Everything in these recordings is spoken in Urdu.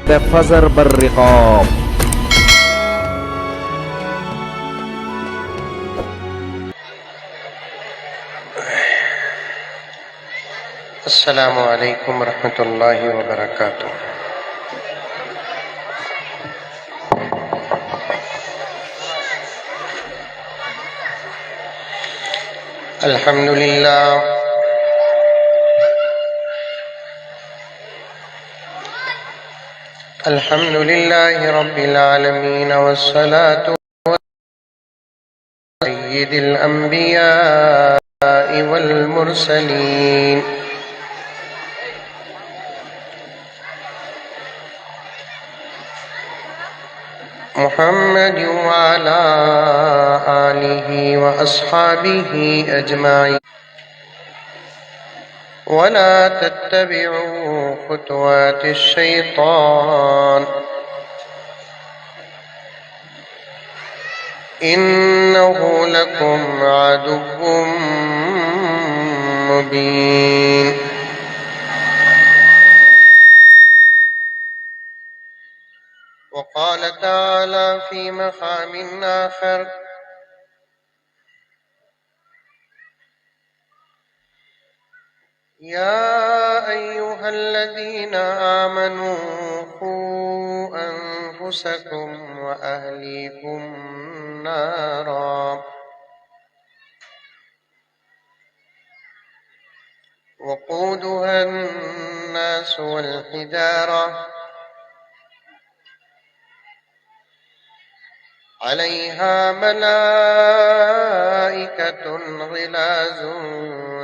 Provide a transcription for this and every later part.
فزر بالرقاب. السلام علیکم ورحمۃ اللہ وبرکاتہ. الحمد للہ الحمد للہ رب العالمین والصلاة سید الانبیاء والمرسلین محمد وعلى آلہ واصحابہ اجمعین. ولا تتبعوا خطوات الشيطان إنه لكم عدو مبين. وقال تعالى في مقام آخر يا أيها الذين آمنوا قوا أنفسكم وأهليكم نارا وقودها الناس والحجارة عليها ملائكة غلاظ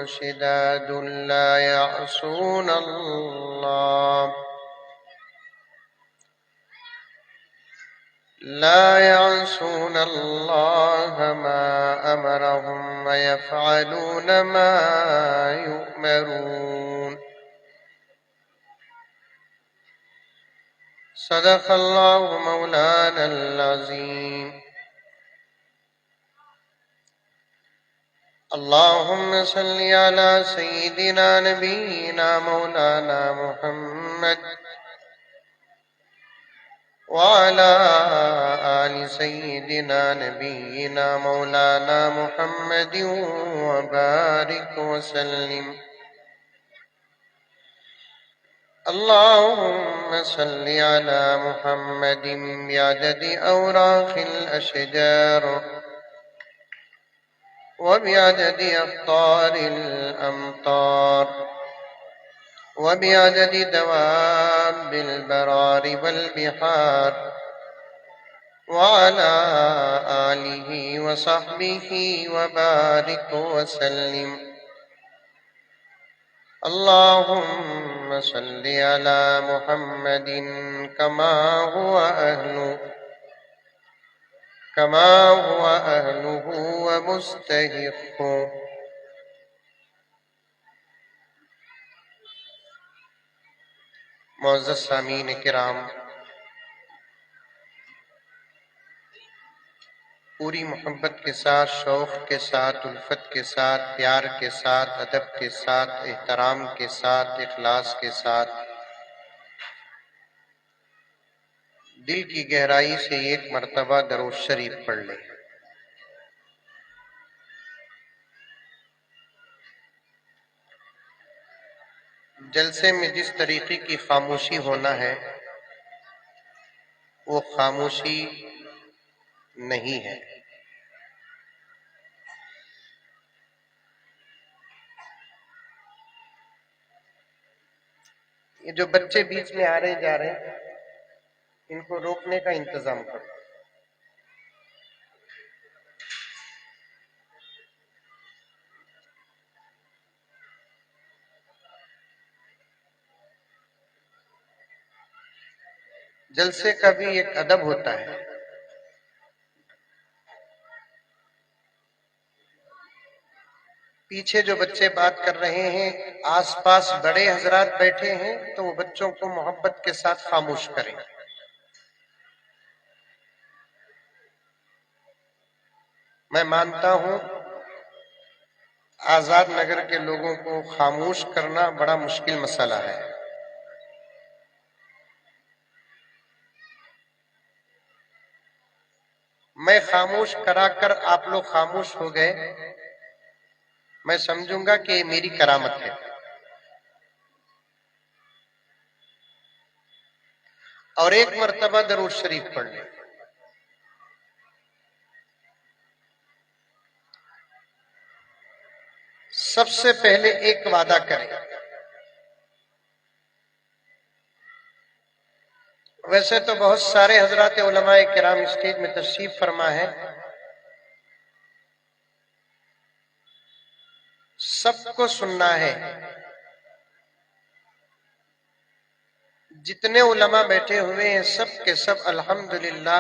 شداد لا يعصون الله ما أمرهم ويفعلون ما يؤمرون. صدق الله مولانا العظيم. اللهم صل على سيدنا نبينا مولانا محمد وعلى آل سيدنا نبينا مولانا محمد وبارك وسلم. اللهم صل على محمد بعدد أوراق الأشجار وبعدد أقطار الأمطار وبعدد دواب البرار والبحار وعلى آله وصحبه وبارك وسلم. اللهم صل على محمد كما هو أهله ومستحقه. معزز سامعین کرام، پوری محبت کے ساتھ، شوق کے ساتھ، الفت کے ساتھ، پیار کے ساتھ، ادب کے ساتھ، احترام کے ساتھ، اخلاص کے ساتھ دل کی گہرائی سے ایک مرتبہ درود شریف پڑھ لیں. جلسے میں جس طریقے کی خاموشی ہونا ہے وہ خاموشی نہیں ہے. یہ جو بچے بیچ میں آ رہے جا رہے ہیں ان کو روکنے کا انتظام کرو. جلسے کا بھی ایک ادب ہوتا ہے. پیچھے جو بچے بات کر رہے ہیں آس پاس بڑے حضرات بیٹھے ہیں تو وہ بچوں کو محبت کے ساتھ خاموش کریں. میں مانتا ہوں آزاد نگر کے لوگوں کو خاموش کرنا بڑا مشکل مسئلہ ہے. میں خاموش کرا کر آپ لوگ خاموش ہو گئے، میں سمجھوں گا کہ یہ میری کرامت ہے. اور ایک مرتبہ درود شریف پڑھ لیں. سب سے پہلے ایک وعدہ کریں. ویسے تو بہت سارے حضرات علماء کرام اسٹیج میں تشریف فرما ہے، سب کو سننا ہے. جتنے علماء بیٹھے ہوئے ہیں سب کے سب الحمدللہ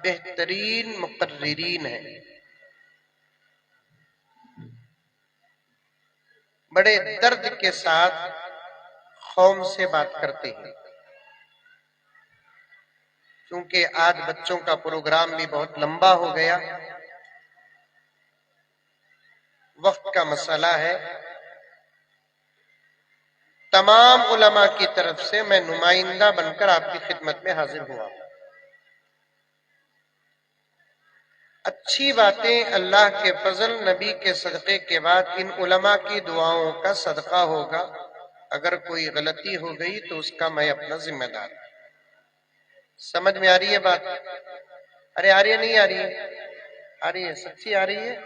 بہترین مقررین ہیں، بڑے درد کے ساتھ قوم سے بات کرتے ہیں. کیونکہ آج بچوں کا پروگرام بھی بہت لمبا ہو گیا، وقت کا مسئلہ ہے. تمام علماء کی طرف سے میں نمائندہ بن کر آپ کی خدمت میں حاضر ہوا. اچھی باتیں اللہ کے فضل نبی کے صدقے کے بعد ان علماء کی دعاؤں کا صدقہ ہوگا. اگر کوئی غلطی ہو گئی تو اس کا میں اپنا ذمہ دار. سمجھ میں آ رہی ہے بات؟ ارے آ رہی ہے نہیں آ رہی ہے؟ آ رہی ہے، سچی آ رہی ہے.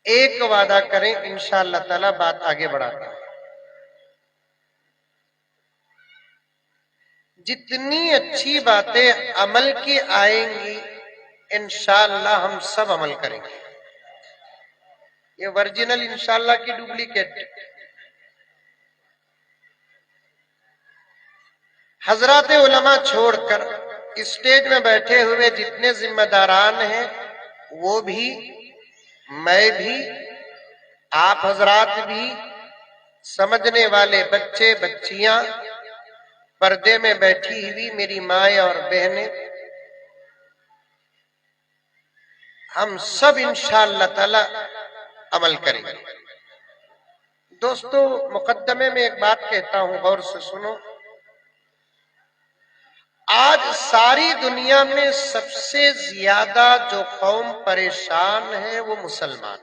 ایک وعدہ کریں انشاءاللہ تعالی بات آگے بڑھاتا ہوں. جتنی اچھی باتیں عمل کی آئیں گی انشاءاللہ ہم سب عمل کریں گے. یہ ورجنل انشاءاللہ کی ڈپلیکیٹ. حضرات علماء چھوڑ کر اسٹیج میں بیٹھے ہوئے جتنے ذمہ داران ہیں، وہ بھی، میں بھی، آپ حضرات بھی، سمجھنے والے بچے بچیاں، پردے میں بیٹھی ہوئی میری مائیں اور بہنیں، ہم سب انشاءاللہ تعالی عمل کریں گے. دوستو مقدمے میں ایک بات کہتا ہوں، غور سے سنو. آج ساری دنیا میں سب سے زیادہ جو قوم پریشان ہے وہ مسلمان.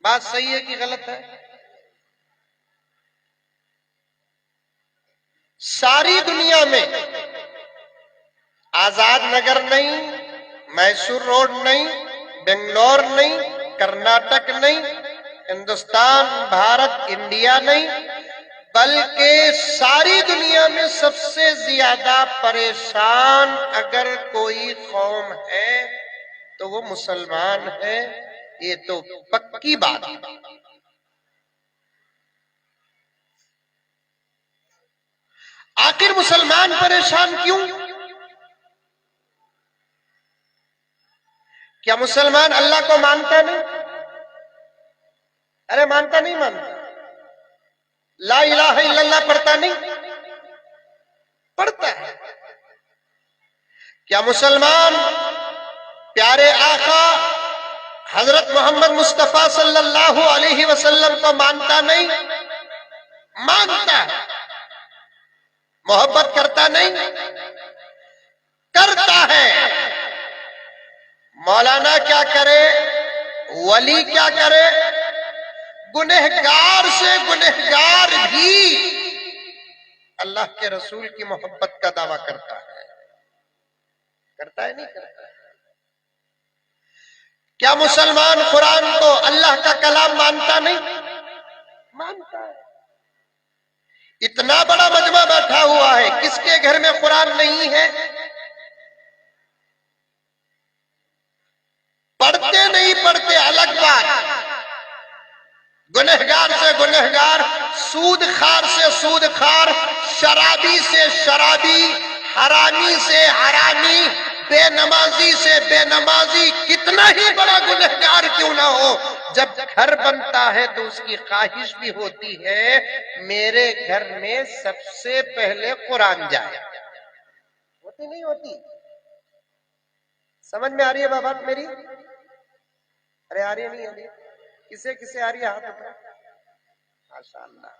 بات صحیح ہے کہ غلط ہے؟ ساری دنیا میں آزاد نگر نہیں، میسور روڈ نہیں، بنگلور نہیں، کرناٹک نہیں، ہندوستان، بھارت، انڈیا نہیں، بلکہ ساری دنیا میں سب سے زیادہ پریشان اگر کوئی قوم ہے تو وہ مسلمان ہے. یہ تو پکی بات ہے. آخر مسلمان پریشان کیوں؟ کیا مسلمان اللہ کو مانتا نہیں؟ ارے مانتا نہیں مانتا؟ لا الہ الا اللہ پڑھتا نہیں؟ پڑھتا ہے. کیا مسلمان پیارے آقا حضرت محمد مصطفیٰ صلی اللہ علیہ وسلم کو مانتا نہیں؟ مانتا ہے. محبت کرتا نہیں؟ کرتا ہے. مولانا کیا کرے، ولی کیا کرے، گنہگار سے گنہگار بھی اللہ کے رسول کی محبت کا دعویٰ کرتا ہے. کرتا ہے نہیں کرتا ہے؟ کیا مسلمان قرآن کو اللہ کا کلام مانتا نہیں؟ مانتا ہے. اتنا بڑا مجمع بیٹھا ہوا ہے، کس کے گھر میں قرآن نہیں ہے؟ پڑھتے نہیں پڑھتے الگ بات، گنہگار سے گنہگار، سود خار سے سود خار، شرابی سے شرابی، حرامی سے حرامی، بے نمازی سے بے نمازی، کتنا ہی بڑا گنہگار کیوں نہ ہو، جب گھر بنتا ہے تو اس کی خواہش بھی ہوتی ہے میرے گھر میں سب سے پہلے قرآن جائے. ہوتی نہیں ہوتی؟ سمجھ میں آ رہی ہے بات میری؟ ارے آ رہی ہے نہیں آ رہی؟ کسے کسے آ رہی ہے ہاتھ اٹھا. ماشاءاللہ.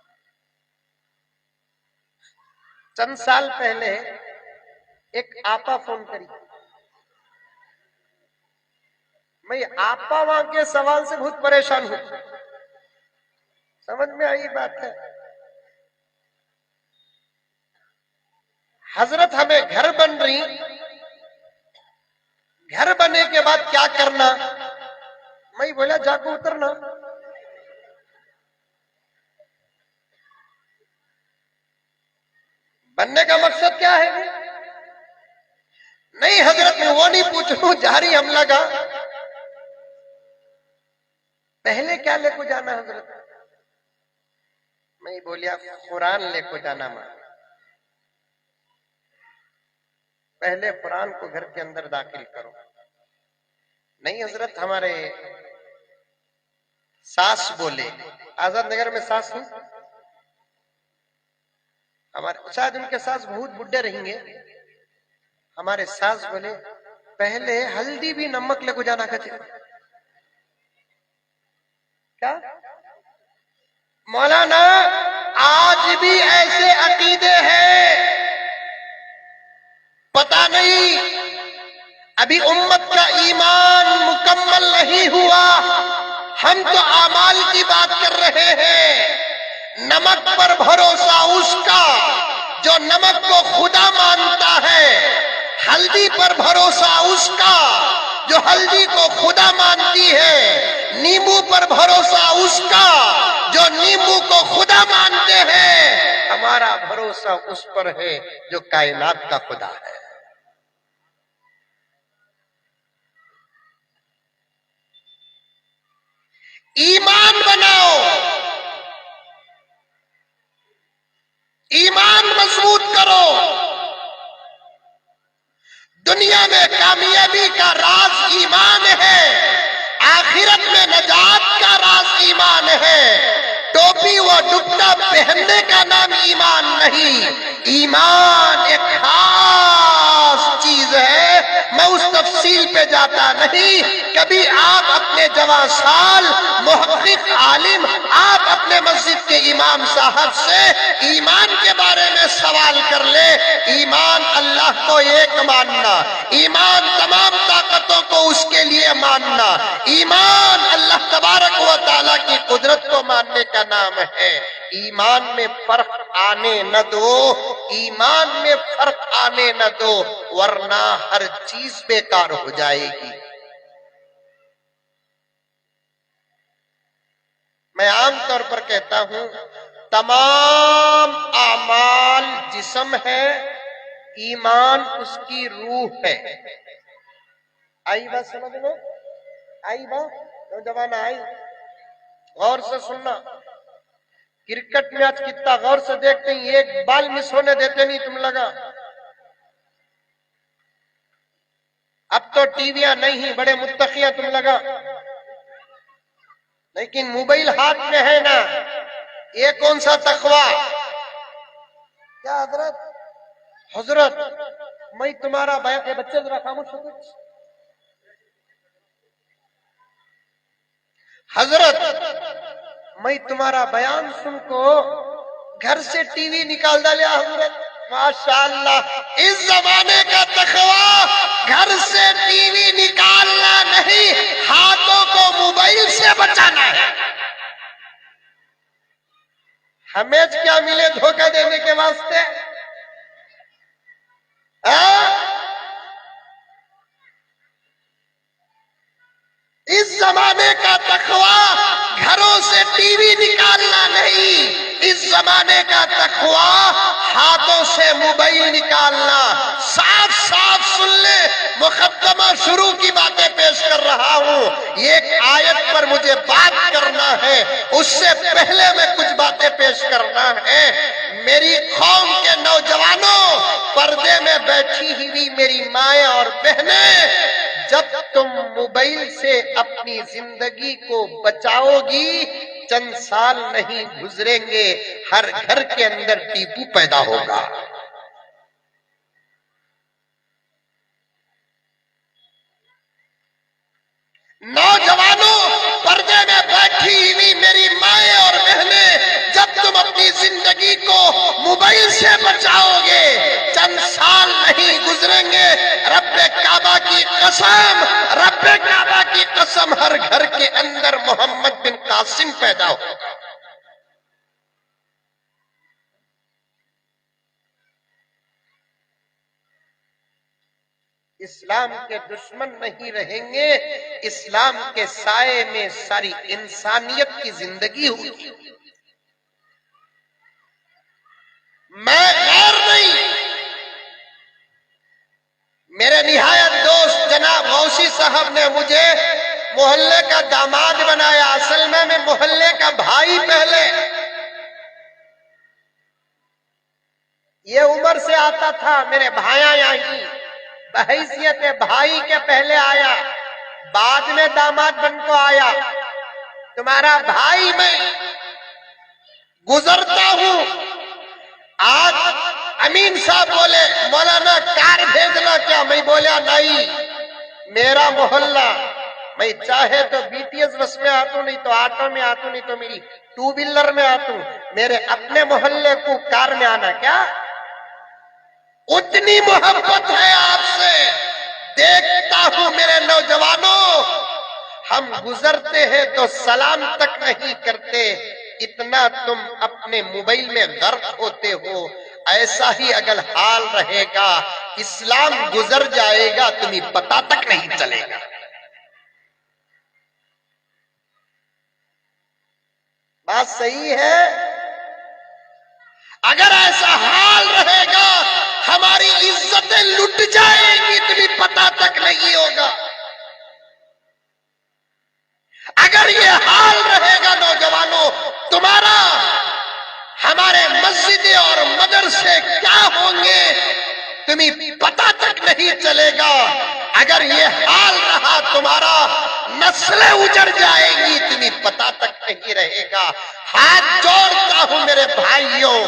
چند سال پہلے ایک آپا فون کری. میں آپا وہاں کے سوال سے بہت پریشان ہوں. سمجھ میں آئی بات ہے؟ حضرت ہمیں گھر بن رہی، گھر بننے کے بعد کیا کرنا؟ میں بولا جا کو اترنا. بننے کا مقصد کیا ہے؟ نہیں حضرت میں وہ نہیں پوچھ رہا ہوں، جاری حملہ کا پہلے کیا لے کو جانا حضرت؟ میں بولیا قرآن لے کو جانا. ماں پہلے قرآن کو گھر کے اندر داخل کرو. نہیں حضرت ہمارے ساس بولے، آزاد نگر میں ساس ہوں ہمارے، شاید ان کے ساس بہت بڈھے رہیں گے. ہمارے ساس بولے پہلے ہلدی بھی نمک لے کو جانا کہتے. کیا مولانا آج بھی ایسے عقیدے ہیں، پتہ نہیں ابھی امت کا ایمان مکمل نہیں ہوا. ہم تو اعمال کی بات کر رہے ہیں. نمک پر بھروسہ اس کا جو نمک کو خدا مانتا ہے، ہلدی پر بھروسہ اس کا جو ہلدی کو خدا مانتی ہے، نیمبو پر بھروسہ اس کا جو نیمبو کو خدا مانتے ہیں. ہمارا بھروسہ اس پر ہے جو کائنات کا خدا ہے. ایمان بناؤ، ایمان مضبوط کرو. دنیا میں کامیابی کا راز ایمان ہے، آخرت میں نجات کا راز ایمان ہے. ٹوپی و ڈبٹا پہننے کا نام ایمان نہیں. ایمان ایک خاص چیز ہے، میں اس تفصیل پہ جاتا نہیں. کبھی آپ اپنے جوان سال محقق عالم، آپ اپنے مسجد کے امام صاحب سے ایمان کے بارے میں سوال کر لے. ایمان اللہ کو ایک ماننا، ایمان تمام طاقتوں کو اس کے لیے ماننا، ایمان اللہ تبارک و تعالیٰ کی قدرت کو ماننے کا نام ہے. ایمان میں فرق آنے نہ دو، ایمان میں فرق آنے نہ دو، ورنہ ہر چیز بیکار ہو جائے گی. میں عام طور پر کہتا ہوں تمام اعمال جسم ہے، ایمان اس کی روح ہے. آئی بات سمجھ میں؟ آئی بات نوجوان آئی؟ غور سے سننا. کرکٹ میچ کتنا غور سے دیکھتے ہیں، ایک بال مس ہونے دیتے نہیں تم لگا. اب تو ٹی ویاں نہیں، بڑے متقیاں تم لگا، لیکن موبائل ہاتھ میں ہے نا. یہ کون سا تقوی؟ کیا حضرت؟ حضرت میں تمہارا بیان، یہ بچے ذرا خاموش ہو گئے. حضرت میں تمہارا بیان سن کو گھر سے ٹی وی نکال ڈالیا. حضرت ماشاءاللہ، اس زمانے کا تقوی گھر سے ٹی وی نکالنا نہیں، ہاتھوں کو موبائل سے بچانا ہے. ہمیں کیا ملے دھوکہ دینے کے واسطے؟ اس زمانے کا تقوی گھروں سے ٹی وی نکالنا نہیں، اس زمانے کا تقوی ہاتھوں سے موبائل نکالنا. صاف صاف سن لے، مقدمہ شروع کی باتیں پیش کر رہا ہوں. ایک آیت پر مجھے بات کرنا ہے، اس سے پہلے میں کچھ باتیں پیش کرنا ہے. میری قوم کے نوجوانوں، پردے میں بیٹھی ہوئی میری مائیں اور بہنیں، جب تم موبائل سے اپنی زندگی کو بچاؤ گی، چند سال نہیں گزریں گے ہر گھر کے اندر ٹیپو پیدا ہوگا. نوجوانوں، پردے میں بیٹھی ہوئی میری مائیں اور بہنیں، جب تم اپنی زندگی کو موبائل سے بچاؤ گے، چند سال نہیں گزریں گے، رب کعبہ کی قسم، رب کعبہ کی قسم، ہر گھر کے اندر محمد بن قاسم پیدا ہو۔ اسلام کے دشمن نہیں رہیں گے، اسلام کے سائے میں ساری انسانیت کی زندگی ہوگی۔ میں غیر نہیں، میرے نہایت دوست جناب غوثی صاحب نے مجھے محلے کا داماد بنایا، اصل میں محلے کا بھائی پہلے، یہ عمر سے آتا تھا، میرے بھائیاں یہیں بحیثیت بھائی کے پہلے آیا، بعد میں داماد بن کو آیا، تمہارا بھائی میں گزرتا ہوں۔ آج امین صاحب بولے مولانا کار بھیجنا کیا، میں بولیا نہیں، میرا محلہ، میں چاہے تو بی ٹی ایس بس میں آتا ہوں، نہیں تو آٹو میں آتا ہوں، نہیں تو میری ٹو ویلر میں آتا ہوں، میرے اپنے محلے کو کار میں آنا کیا؟ اتنی محبت ہے آپ سے، دیکھتا ہوں میرے نوجوانوں، ہم گزرتے ہیں تو سلام تک نہیں کرتے، اتنا تم اپنے موبائل میں غرق ہوتے ہو۔ ایسا ہی اگر حال رہے گا، اسلام گزر جائے گا، تمہیں پتہ تک نہیں چلے گا۔ بات صحیح ہے؟ اگر ایسا حال رہے گا، ہماری عزتیں لٹ جائیں گی، تمہیں پتہ تک نہیں ہوگا۔ اگر یہ حال رہے گا نوجوانوں تمہارا، ہمارے مسجدیں اور مدرسے کیا ہوں گے تمہیں پتہ تک نہیں چلے گا۔ اگر یہ حال رہا تمہارا، نسلیں اجڑ جائیں گی، تمہیں پتہ تک نہیں رہے گا۔ ہاتھ جوڑتا ہوں میرے بھائیوں،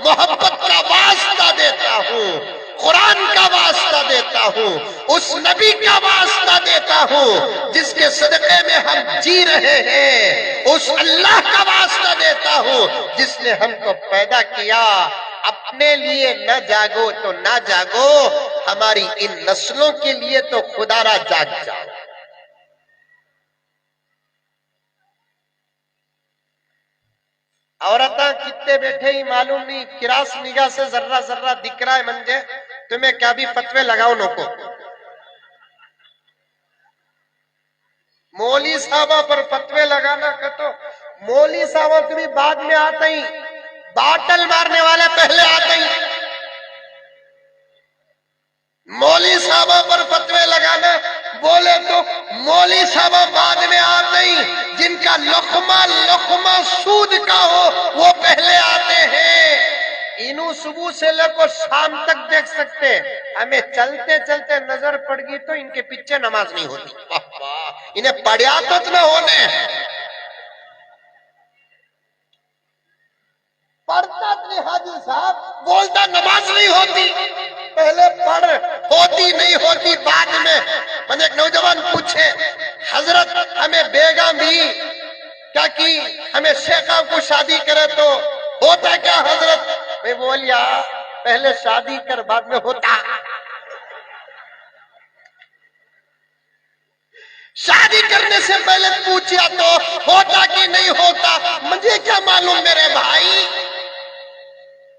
محبت کا واسطہ دیتا ہوں، قرآن کا واسطہ دیتا ہوں، اس نبی کا واسطہ دیتا ہوں جس کے صدقے میں ہم جی رہے ہیں، اس اللہ کا واسطہ دیتا ہوں جس نے ہم کو پیدا کیا۔ اپنے لیے نہ جاگو تو نہ جاگو، ہماری ان نسلوں کے لیے تو خدا را جاگ جاؤ۔ عورتاں کتنے بیٹھے ہی معلوم نہیں، کراس نگاہ سے ذرہ ذرہ دکھ رہا ہے منجے، تمہیں کیا بھی فتوے لگاؤ نکو۔ مولوی صاحبہ پر فتوے لگانا کہتو، مولوی صاحبہ تمہیں بعد میں آتا ہی، باٹل مارنے والے پہلے آتے ہی۔ مولوی صاحبہ پر فتوے لگانا بولے تو مولوی صاحبہ بعد میں آتے ہی، جن کا لقمہ سود کا ہو وہ پہلے آتے ہیں۔ انہوں صبح سے لے کر شام تک دیکھ سکتے، ہمیں چلتے چلتے نظر پڑ گئی تو ان کے پیچھے نماز نہیں ہوتی، انہیں پڑھیا تو نہ ہونے، پڑھتا نہیں حاجی صاحب، بولتا نماز نہیں ہوتی، پہلے پڑھ، ہوتی نہیں ہوتی بعد میں۔ میں نے ایک نوجوان پوچھے حضرت ہمیں بیگم بھی کیا کی، ہمیں شیخہ کو شادی کرے تو ہوتا کیا حضرت؟ میں بولیا پہلے شادی کر بعد میں ہوتا۔ شادی کرنے سے پہلے پوچھیا تو ہوتا کہ نہیں ہوتا، مجھے کیا معلوم میرے بھائی،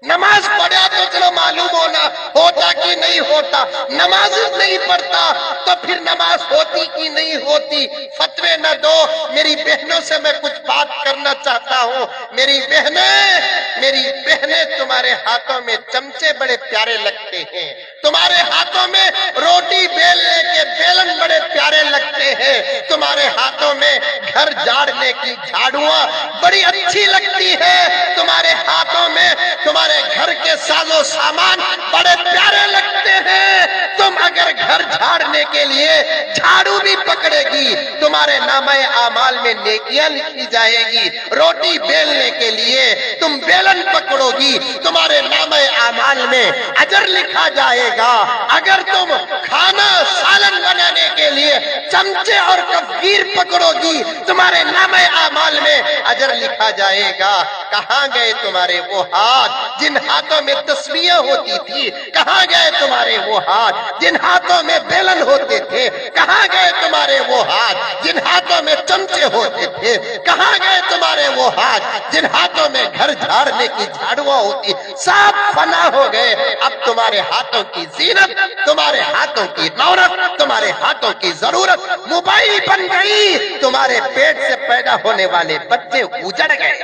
نماز پڑھا تو چلو معلوم ہونا ہوتا کہ نہیں ہوتا، نماز نہیں پڑھتا تو پھر نماز ہوتی کہ نہیں ہوتی۔ فتوے نہ دو، میری بہنوں سے میں کچھ بات کرنا چاہتا ہوں۔ میری بہنیں تمہارے ہاتھوں میں چمچے بڑے پیارے لگتے ہیں، تمہارے ہاتھوں میں روٹی بیلنے کے بیلن بڑے پیارے لگتے ہیں، تمہارے ہاتھوں میں گھر جھاڑنے کی جھاڑوਆਂ بڑی اچھی لگتی ہے، تمہارے ہاتھوں میں تمہارے گھر کے ساز و سامان بڑے پیارے لگتے ہیں۔ تم اگر گھر جھاڑنے کے لیے جھاڑو بھی پکڑے گی، تمہارے نامہ اعمال میں نیکیاں لکھی جائے گی۔ روٹی بیلنے کے لیے تم بیلن پکڑو گی، تمہارے نامہ اعمال میں اجر لکھا جائے گا۔ اگر تم کھانا سالن بنانے کے لیے چمچے اور کفگیر پکڑو گی، تمہارے نامہ اعمال میں اجر لکھا جائے گا۔ کہاں گئے تمہارے وہ ہاتھ جن ہاتھوں میں تسبیحیں ہوتی تھی؟ کہاں گئے تمہارے وہ ہاتھ جن ہاتھوں میں بیلن ہوتے تھے؟ کہاں گئے تمہارے وہ ہاتھ جن ہاتھوں میں چمچے ہوتے تھے؟ کہاں گئے تمہارے وہ ہاتھ جن ہاتھوں میں گھر جھاڑنے کی جھاڑواں ہوتی؟ سب فنا ہو گئے۔ اب تمہارے ہاتھوں کی زینت، تمہارے ہاتھوں کی دولت، تمہارے ہاتھوں کی ضرورت موبائل بن گئی۔ تمہارے پیٹ سے پیدا ہونے والے بچے اجڑ گئے۔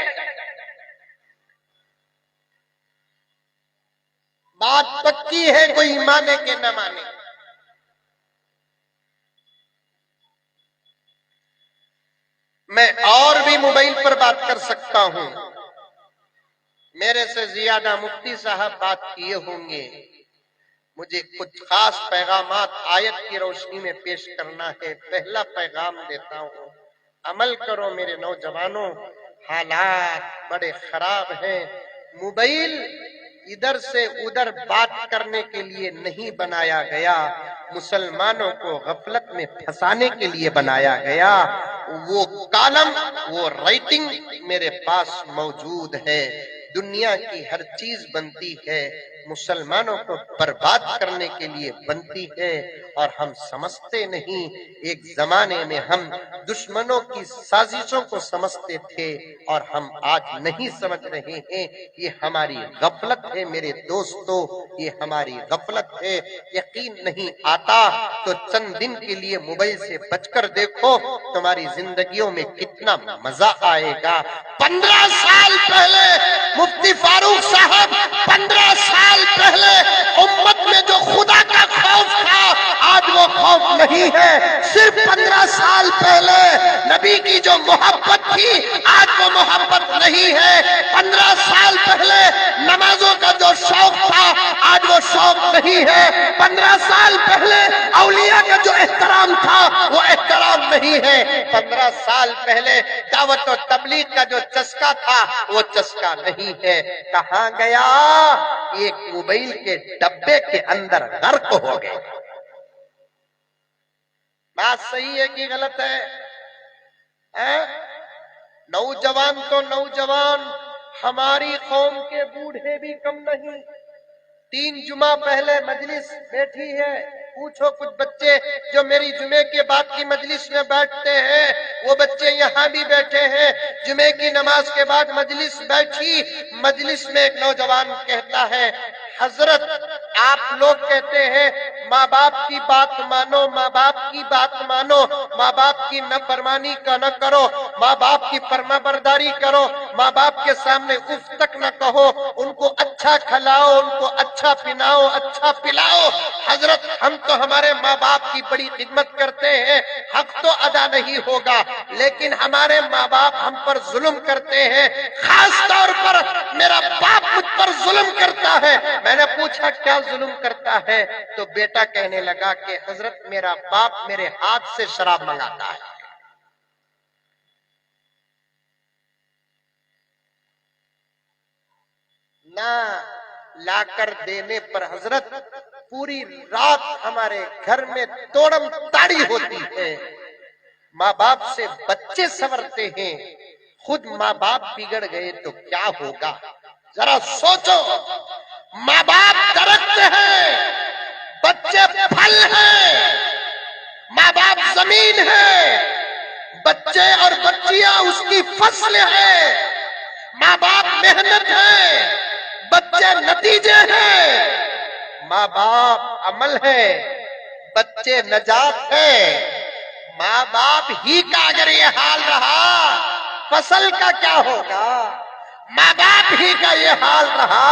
بات پکی ہے، کوئی مانے کہ نہ مانے۔ میں اور بھی موبائل پر بات کر سکتا ہوں، میرے سے زیادہ مفتی صاحب بات کیے ہوں گے۔ مجھے کچھ خاص پیغامات آیت کی روشنی میں پیش کرنا ہے۔ پہلا پیغام دیتا ہوں، عمل کرو میرے نوجوانوں، حالات بڑے خراب ہیں۔ موبائل ادھر سے ادھر بات کرنے کے لیے نہیں بنایا گیا، مسلمانوں کو غفلت میں پھنسانے کے لیے بنایا گیا۔ وہ کالم، وہ رائٹنگ میرے پاس موجود ہے۔ دنیا کی ہر چیز بنتی ہے مسلمانوں کو برباد کرنے کے لیے بنتی ہے، اور ہم سمجھتے نہیں۔ ایک زمانے میں ہم دشمنوں کی سازشوں کو سمجھتے تھے، اور ہم آج نہیں سمجھ رہے ہیں۔ یہ ہماری غفلت ہے میرے دوستو، یہ ہماری غفلت ہے۔ یقین نہیں آتا تو چند دن کے لیے موبائل سے بچ کر دیکھو، تمہاری زندگیوں میں کتنا مزہ آئے گا۔ 15 سال پہلے مفتی فاروق صاحب، 15 سال پہلے امت میں جو خدا کا خوف تھا آج وہ خوف نہیں ہے۔ صرف 15 سال پہلے نبی کی جو محبت تھی آج وہ محبت نہیں ہے۔ 15 سال پہلے نمازوں کا جو شوق تھا آج وہ شوق نہیں ہے۔ 15 سال پہلے اولیاء کا جو احترام تھا وہ احترام نہیں ہے۔ 15 سال پہلے دعوت و تبلیغ کا جو چسکا تھا وہ چسکا نہیں ہے۔ کہاں گیا؟ ایک موبائل کے ڈبے کے اندر غرق ہو گئے۔ بات صحیح ہے کہ غلط ہے؟ نوجوان تو نوجوان، ہماری قوم کے بوڑھے بھی کم نہیں۔ 3 جمعہ پہلے مجلس بیٹھی ہے، پوچھو کچھ بچے جو میری جمعے کے بعد کی مجلس میں بیٹھتے ہیں، وہ بچے یہاں بھی بیٹھے ہیں۔ جمعے کی نماز کے بعد مجلس بیٹھی، مجلس میں ایک نوجوان کہتا ہے، حضرت آپ لوگ کہتے ہیں ماں باپ کی بات مانو، ماں باپ کی بات مانو، ماں باپ کی نافرمانی کا نہ کرو، ماں باپ کی فرما برداری کرو، ماں باپ کے سامنے اف تک نہ کہو، ان کو اچھا کھلاؤ، ان کو اچھا پناؤ، اچھا پلاؤ۔ حضرت ہم تو ہمارے ماں باپ کی بڑی خدمت کرتے ہیں، حق تو ادا نہیں ہوگا، لیکن ہمارے ماں باپ ہم پر ظلم کرتے ہیں، خاص طور پر میرا باپ مجھ پر ظلم کرتا ہے۔ میں نے پوچھا کیا ظلم کرتا ہے؟ تو بیٹا کہنے لگا کہ حضرت میرا باپ میرے ہاتھ سے شراب منگاتا ہے۔ نہ لا کر دینے پر حضرت پوری رات ہمارے گھر میں توڑم تاڑی ہوتی ہے۔ ماں باپ سے بچے سنورتے ہیں، خود ماں باپ بگڑ گئے تو کیا ہوگا؟ ذرا سوچو، ماں باپ درخت ہیں، بچے پھل ہیں، ماں باپ زمین ہے، بچے اور بچیاں اس کی فصل ہیں۔ ماں باپ محنت ہے، بچے نتیجے ہیں۔ ماں باپ عمل ہے، بچے نجات ہے۔ ماں باپ ہی کا اگر یہ حال رہا فصل کا کیا ہوگا؟ ماں باپ ہی کا یہ حال رہا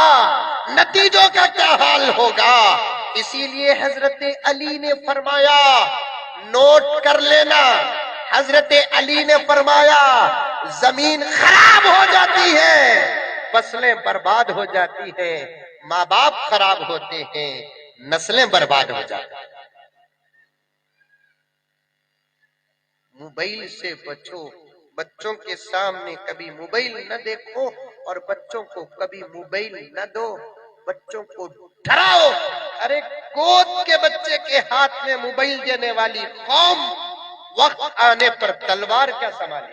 نتیجوں کا کیا حال ہوگا؟ اسی لیے حضرت علی نے فرمایا، نوٹ کر لینا، حضرت علی نے فرمایا زمین خراب ہو جاتی ہے، فصلیں برباد ہو جاتی ہیں، ماں باپ خراب ہوتے ہیں، نسلیں برباد ہو جاتی ہیں۔ موبائل سے بچو، بچوں کے سامنے کبھی موبائل نہ دیکھو، اور بچوں کو کبھی موبائل نہ دو، بچوں کو ڈراؤ۔ ارے گود کے بچے کے ہاتھ میں موبائل دینے والی قوم وقت آنے پر تلوار کیا سنبھالے؟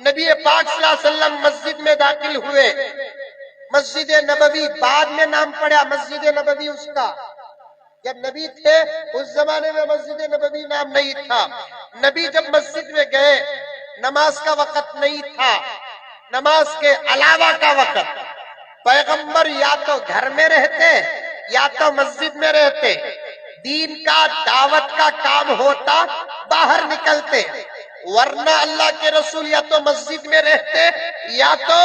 نبی پاک صلی اللہ علیہ وسلم مسجد میں داخل ہوئے، مسجد نبوی بعد میں نام پڑا مسجد نبوی اس کا، جب نبی تھے اس زمانے میں مسجد نبوی نام نہیں تھا۔ نبی جب مسجد میں گئے، نماز کا وقت نہیں تھا، نماز کے علاوہ کا وقت، پیغمبر یا تو گھر میں رہتے یا تو مسجد میں رہتے، دین کا دعوت کا کام ہوتا باہر نکلتے، ورنہ اللہ کے رسول یا تو مسجد میں رہتے یا تو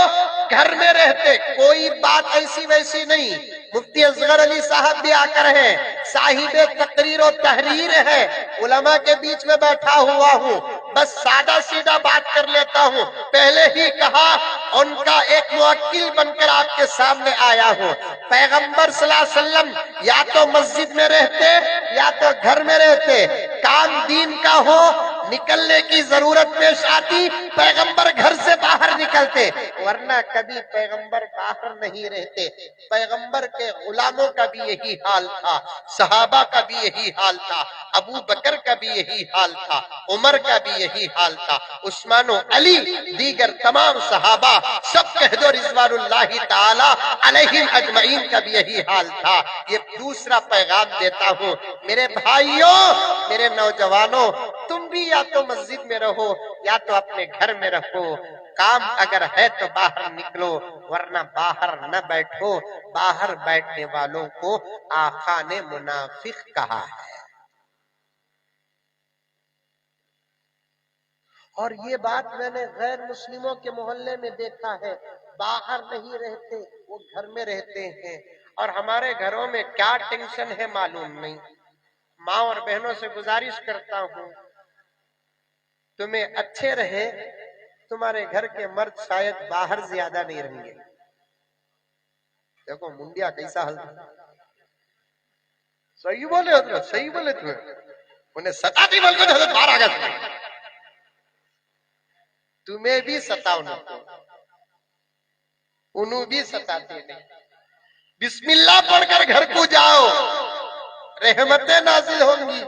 گھر میں رہتے، کوئی بات ایسی ویسی نہیں۔ مفتی اصغر علی صاحب بھی آ کر ہیں، صاحب تقریر و تحریر ہے، علماء کے بیچ میں بیٹھا ہوا ہوں، بس سادہ سیدھا بات کر لیتا ہوں، پہلے ہی کہا ان کا ایک موکل بن کر آپ کے سامنے آیا ہوں۔ پیغمبر صلی اللہ علیہ وسلم یا تو مسجد میں رہتے یا تو گھر میں رہتے، کام دین کا ہو، نکلنے کی ضرورت پیش آتی، پیغمبر گھر سے باہر نکلتے، ورنہ کبھی پیغمبر باہر نہیں رہتے۔ پیغمبر کے غلاموں کا بھی یہی حال تھا، صحابہ کا بھی یہی حال تھا، ابو بکر کا بھی یہی حال تھا، عمر کا بھی یہی حال تھا، عثمان و علی، دیگر تمام صحابہ، سب کہہ دو رضوان اللہ تعالی علیہم اجمعین کا بھی یہی حال تھا۔ یہ دوسرا پیغام دیتا ہوں، میرے بھائیوں، میرے نوجوانوں، تم بھی یا تو مسجد میں رہو یا تو اپنے گھر میں رہو، کام اگر ہے تو باہر نکلو، ورنہ باہر نہ بیٹھو۔ باہر بیٹھنے والوں کو آقا نے منافق کہا ہے، اور یہ بات میں نے غیر مسلموں کے محلے میں دیکھا ہے، باہر نہیں رہتے، وہ گھر میں رہتے ہیں، اور ہمارے گھروں میں کیا ٹینشن ہے معلوم نہیں۔ ماں اور بہنوں سے گزارش کرتا ہوں، تمہیں اچھے رہے، تمہارے گھر کے مرد شاید باہر زیادہ نہیں رہیں گے۔ دیکھو منڈیا کیسا حل، صحیح بولے حضرت، صحیح بولے، انہیں ستاتی بول کے حضرت باہر آ گئے، تمہیں بھی ستاؤ نہ، انہوں بھی ستاتے نہیں۔ بسم اللہ پڑھ کر گھر کو جاؤ، رحمتیں نازل ہوں گی،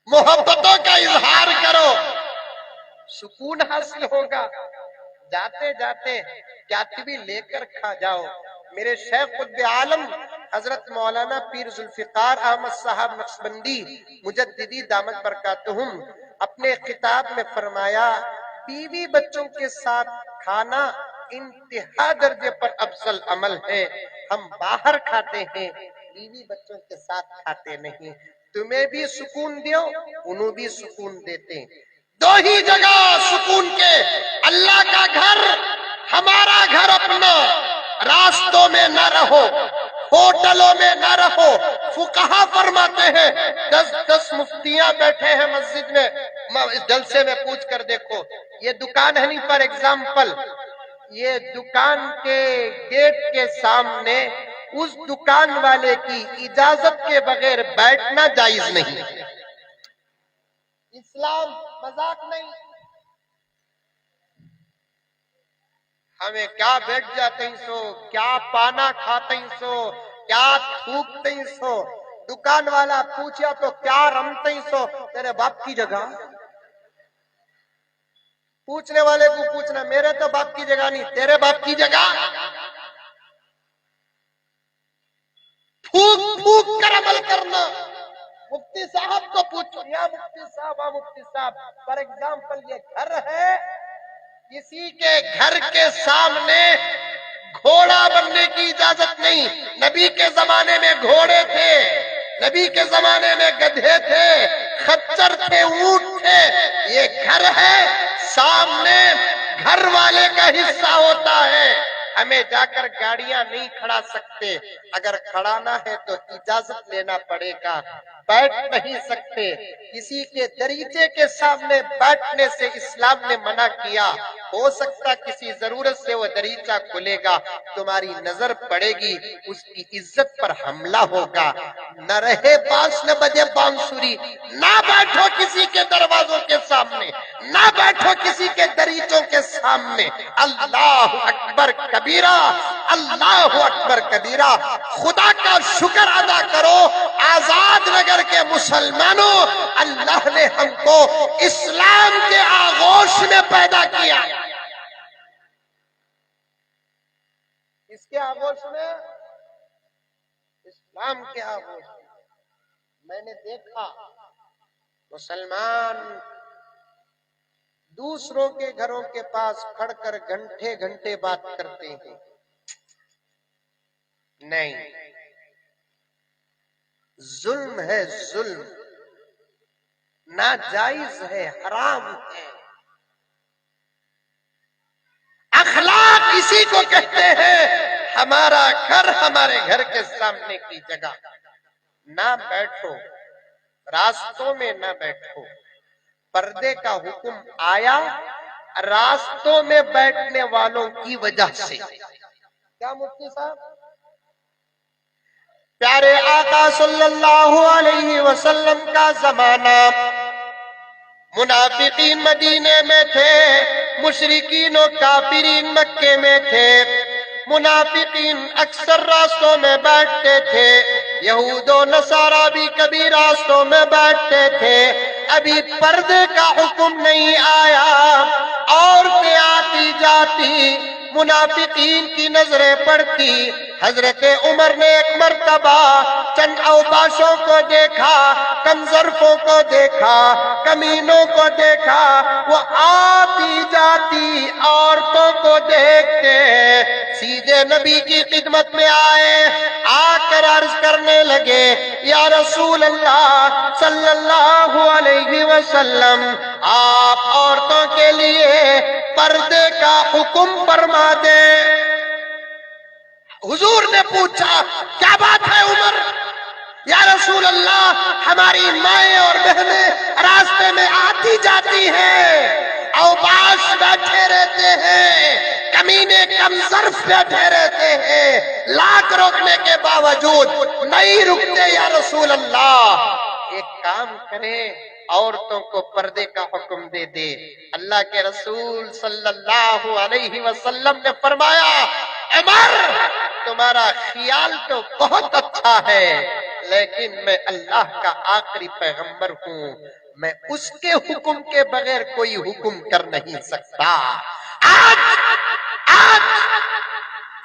محبتوں کا اظہار کرو، سکون حاصل ہوگا۔ جاتے جاتے کاتبی لے کر کھا جاؤ۔ میرے شیخ قطب عالم حضرت مولانا پیر ذوالفقار احمد صاحب نقشبندی مجددی دامت برکاتہم اپنے خطاب میں فرمایا، بیوی بچوں کے ساتھ کھانا انتہا درجے پر افضل عمل ہے، ہم باہر کھاتے ہیں، بیوی بچوں کے ساتھ کھاتے نہیں۔ تمہیں بھی سکون دیو، انہوں بھی سکون دیتے، دو ہی جگہ سکون کے، اللہ کا گھر، ہمارا گھر اپنا، راستوں میں نہ رہو، ہوٹلوں میں نہ رہو۔ فقہا فرماتے ہیں، 10 مفتیاں بیٹھے ہیں مسجد میں، اس جلسے میں پوچھ کر دیکھو، یہ دکان ہے نہیں، پر ایگزامپل، یہ دکان کے گیٹ کے سامنے اس دکان والے کی اجازت کے بغیر بیٹھنا جائز نہیں۔ اسلام مذاق نہیں۔ ہمیں کیا بیٹھ جاتے ہیں سو، کیا پانا کھاتے ہیں سو، کیا تھوکتے ہیں سو، دکان والا پوچھا تو کیا رمتے ہیں سو، تیرے باپ کی جگہ، پوچھنے والے کو پوچھنا، میرے تو باپ کی جگہ نہیں، تیرے باپ کی جگہ، پھوک پھوک کر عمل کرنا۔ مفتی صاحب کو پوچھو، یا مفتی صاحب، مفتی صاحب، پر ایگزامپل یہ گھر ہے، کسی کے گھر کے سامنے گھوڑا بننے کی اجازت نہیں۔ نبی کے زمانے میں گھوڑے تھے، نبی کے زمانے میں گدھے تھے، خچر تھے، اونٹ تھے، یہ گھر ہے، سامنے گھر والے کا حصہ ہوتا ہے۔ ہمیں جا کر گاڑیاں نہیں کھڑا سکتے، اگر کھڑانا ہے تو اجازت لینا پڑے گا، بیٹھ نہیں سکتے۔ کسی کے دریچے کے سامنے بیٹھنے سے اسلام نے منع کیا، ہو سکتا کسی ضرورت سے وہ دریچہ کھلے گا، تمہاری نظر پڑے گی، اس کی عزت پر حملہ ہوگا۔ نہ رہے باس نہ بجے بانسری، نہ بیٹھو کسی کے دروازوں کے سامنے، نہ بیٹھو کسی کے دریچوں کے سامنے۔ اللہ اکبر کبیرہ، اللہ اکبر کبیرہ. خدا کا شکر ادا کرو آزاد نگر کے مسلمانوں، اللہ نے ہم کو اسلام کے آغوش میں پیدا کیا. اس کے آغوش میں، اسلام کے آغوش میں. میں نے دیکھا مسلمان دوسروں کے گھروں کے پاس کھڑ کر گھنٹے گھنٹے بات کرتے ہیں. نہیں، ظلم ہے، ظلم ناجائز ہے، حرام ہے. اخلاق اسی کو کہتے ہیں. ہمارا گھر ہمارے گھر کے سامنے کی جگہ. نہ بیٹھو، راستوں میں نہ بیٹھو. پردے کا حکم آیا راستوں میں بیٹھنے والوں کی وجہ سے. کیا مفتی صاحب؟ پیارے آقا صلی اللہ علیہ وسلم کا زمانہ، منافقین مدینے میں تھے، مشرکین و کافرین مکے میں تھے. منافقین اکثر راستوں میں بیٹھتے تھے، یہود و نصارہ بھی کبھی راستوں میں بیٹھتے تھے. ابھی پردے کا حکم نہیں آیا، عورتیں آتی جاتی، منافقین کی نظریں پڑتی. حضرت عمر نے ایک مرتبہ چند اوباشوں کو دیکھا، کنظرفوں کو دیکھا، کمینوں کو دیکھا. وہ آتی جاتی عورتوں کو دیکھتے سیدھے نبی کی خدمت میں آئے، آ کر عرض کرنے لگے، یا رسول اللہ صلی اللہ علیہ وسلم، آپ عورتوں کے لیے پردے کا حکم فرما دیں. حضور نے پوچھا، کیا بات ہے عمر؟ یا رسول اللہ، ہماری مائیں اور بہنیں راستے میں آتی جاتی ہیں، اوباش بیٹھے رہتے ہیں، کمینے کم ظرف بیٹھے رہتے ہیں، لاکھ روکنے کے باوجود نہیں رکتے. یا رسول اللہ، ایک کام کریں، عورتوں کو پردے کا حکم دے دے. اللہ کے رسول صلی اللہ علیہ وسلم نے فرمایا، عمر تمہارا خیال تو بہت اچھا ہے، لیکن میں اللہ کا آخری پیغمبر ہوں، میں اس کے حکم کے بغیر کوئی حکم کر نہیں سکتا. آج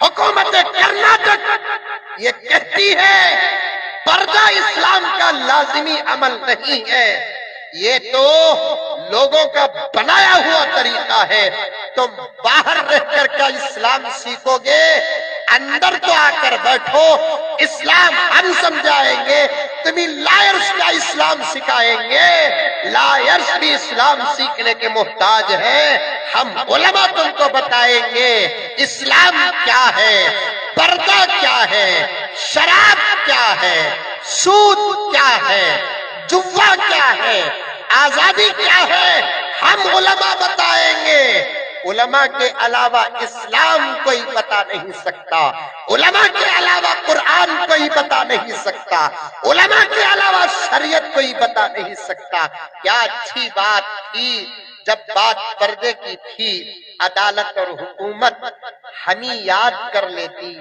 حکومت کرناٹک یہ کہتی ہے پردہ اسلام کا لازمی عمل نہیں ہے، یہ تو لوگوں کا بنایا ہوا طریقہ ہے. تم باہر رہ کر کا اسلام سیکھو گے، اندر تو آ کر بیٹھو، اسلام ہم سمجھائیں گے. تمہیں لائرز کا اسلام سکھائیں گے، لائرز بھی اسلام سیکھنے کے محتاج ہیں. ہم علماء تم کو بتائیں گے اسلام کیا ہے، پردہ کیا ہے، شراب کیا ہے، سود کیا ہے، جوا کیا ہے، آزادی کیا ہے. ہم علماء بتائیں گے. علماء کے علاوہ اسلام کوئی بتا نہیں سکتا، علماء کے علاوہ قرآن کوئی بتا نہیں سکتا، علماء کے علاوہ شریعت کوئی بتا نہیں سکتا. کیا اچھی بات تھی جب بات پردے کی تھی، عدالت اور حکومت ہمیں یاد کر لیتی،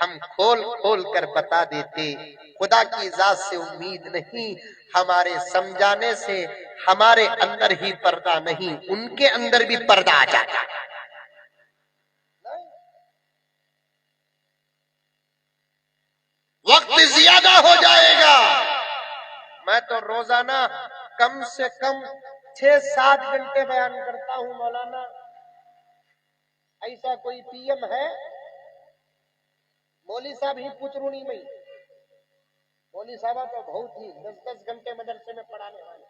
ہم کھول کھول کر بتا دیتے. خدا کی ذات سے امید نہیں، ہمارے سمجھانے سے ہمارے اندر ہی پردہ نہیں، ان کے اندر بھی پردہ آ جاتا. وقت زیادہ ہو جائے گا. میں تو روزانہ کم سے کم 6-7 گھنٹے بیان کرتا ہوں. مولانا ایسا کوئی پی ایم ہے؟ مولوی صاحب ہی پچرونی میں، مولوی صاحبہ تو بہت ہی 10-10 گھنٹے مدرسے میں پڑھانے والے،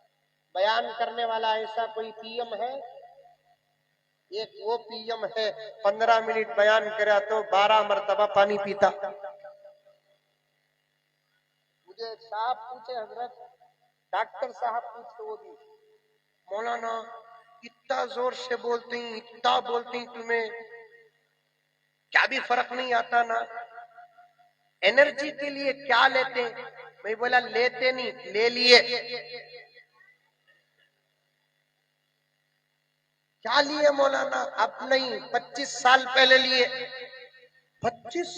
بیان کرنے والا ایسا کوئی پی ایم ہے؟ ایک وہ پی ایم ہے 15 منٹ بیان کرا تو 12 مرتبہ پانی پیتا. مجھے ایک صاحب پوچھے، حضرت ڈاکٹر صاحب پوچھے، وہ بھی مولانا اتنا زور سے بولتے ہیں، اتنا بولتے ہیں، تمہیں کیا بھی فرق نہیں آتا نا؟ انرجی کے لیے کیا لیتے ہیں؟ میں بولا لیتے نہیں، لے لیے. کیا لیے مولانا؟ اب نہیں، 25 سال پہلے لیے. 25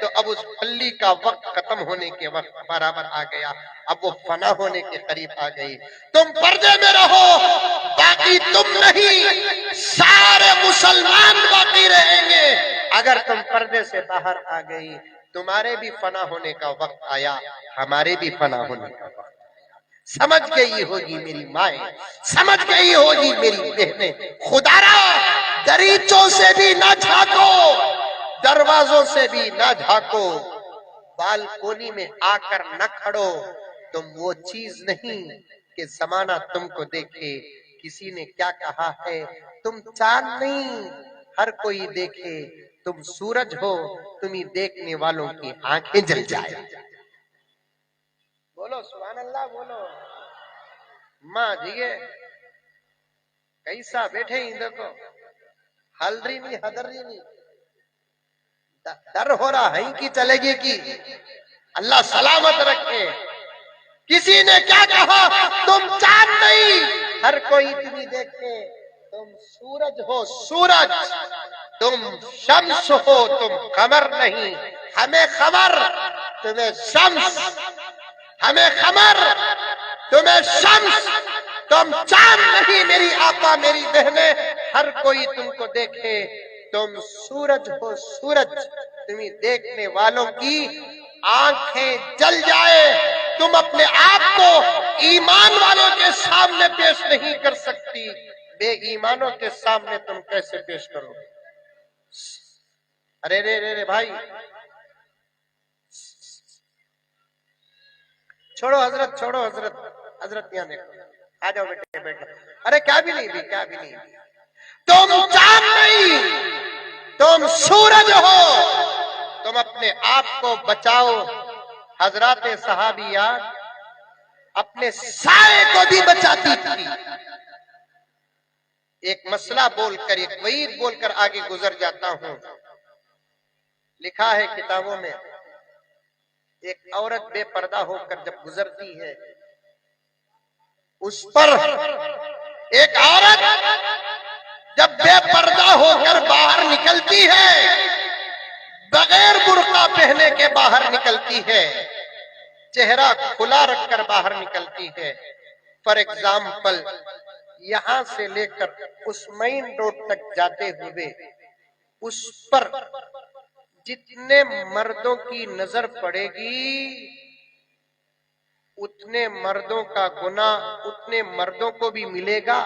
تو اب اس پلی کا وقت ختم ہونے کے وقت برابر آ گیا، اب وہ فنا ہونے کے قریب آ گئی۔ تم پردے میں رہو، باقی تم نہیں، سارے مسلمان باقی رہیں گے۔ اگر تم پردے سے باہر آ گئی، تمہارے بھی فنا ہونے کا وقت آیا، ہمارے بھی فنا ہونے کا وقت۔ سمجھ گئی ہوگی میری مائیں، سمجھ گئی ہوگی میری بہنیں، خدا را دریچوں سے بھی نہ جھانکو، دروازوں سے بھی نہ جھانکو، بالکونی میں آ کر نہ کھڑو۔ تم وہ چیز نہیں کہ زمانہ تم کو دیکھے۔ کسی نے کیا کہا ہے، تم چاند نہیں ہر کوئی دیکھے، تم سورج ہو، تمہیں دیکھنے والوں کی آنکھیں جل جائے۔ بولو سبحان اللہ، بولو ماں جیے کیسا بیٹھے ہی دیکھو، ہلری نہیں ہدری نہیں، ڈر ہو رہا ہے کہ چلے گی کی، اللہ سلامت رکھے۔ کسی نے کیا کہا، تم چاند نہیں ہر کوئی تمہیں دیکھے، تم سورج ہو سورج، تم شمس ہو تم قمر نہیں، ہمیں خبر تمہیں شمس، ہمیں خبر تمہیں شمس، تم چاند نہیں میری آقا میری بہنیں، ہر کوئی تم کو دیکھے، تم سورج ہو سورج، تمہیں دیکھنے والوں کی آنکھیں جل جائے۔ تم اپنے آپ کو ایمان والوں کے سامنے پیش نہیں کر سکتی، بے ایمانوں کے سامنے تم کیسے پیش کرو گے؟ ارے رے رے رے بھائی، چھوڑو حضرت، چھوڑو حضرت، حضرت یہاں دیکھو، آ جاؤ بیٹے بیٹھو۔ ارے کیا بھی نہیں بھی، کیا بھی نہیں بھی، تم چاند نہیں تم سورج ہو، تم اپنے آپ کو بچاؤ۔ حضرات صحابیات اپنے سائے کو بھی بچاتی تھی۔ ایک مسئلہ بول کر، ایک وعید بول کر آگے گزر جاتا ہوں۔ لکھا ہے کتابوں میں، ایک عورت بے پردہ ہو کر جب گزرتی ہے، اس پر ایک عورت جب بے پردہ ہو کر باہر نکلتی ہے، بغیر برقع پہنے کے باہر نکلتی ہے، چہرہ کھلا رکھ کر باہر نکلتی ہے، فار ایگزامپل یہاں سے لے کر اس مین روڈ تک جاتے ہوئے اس پر جتنے مردوں کی نظر پڑے گی، اتنے مردوں کا گناہ اتنے مردوں کو بھی ملے گا،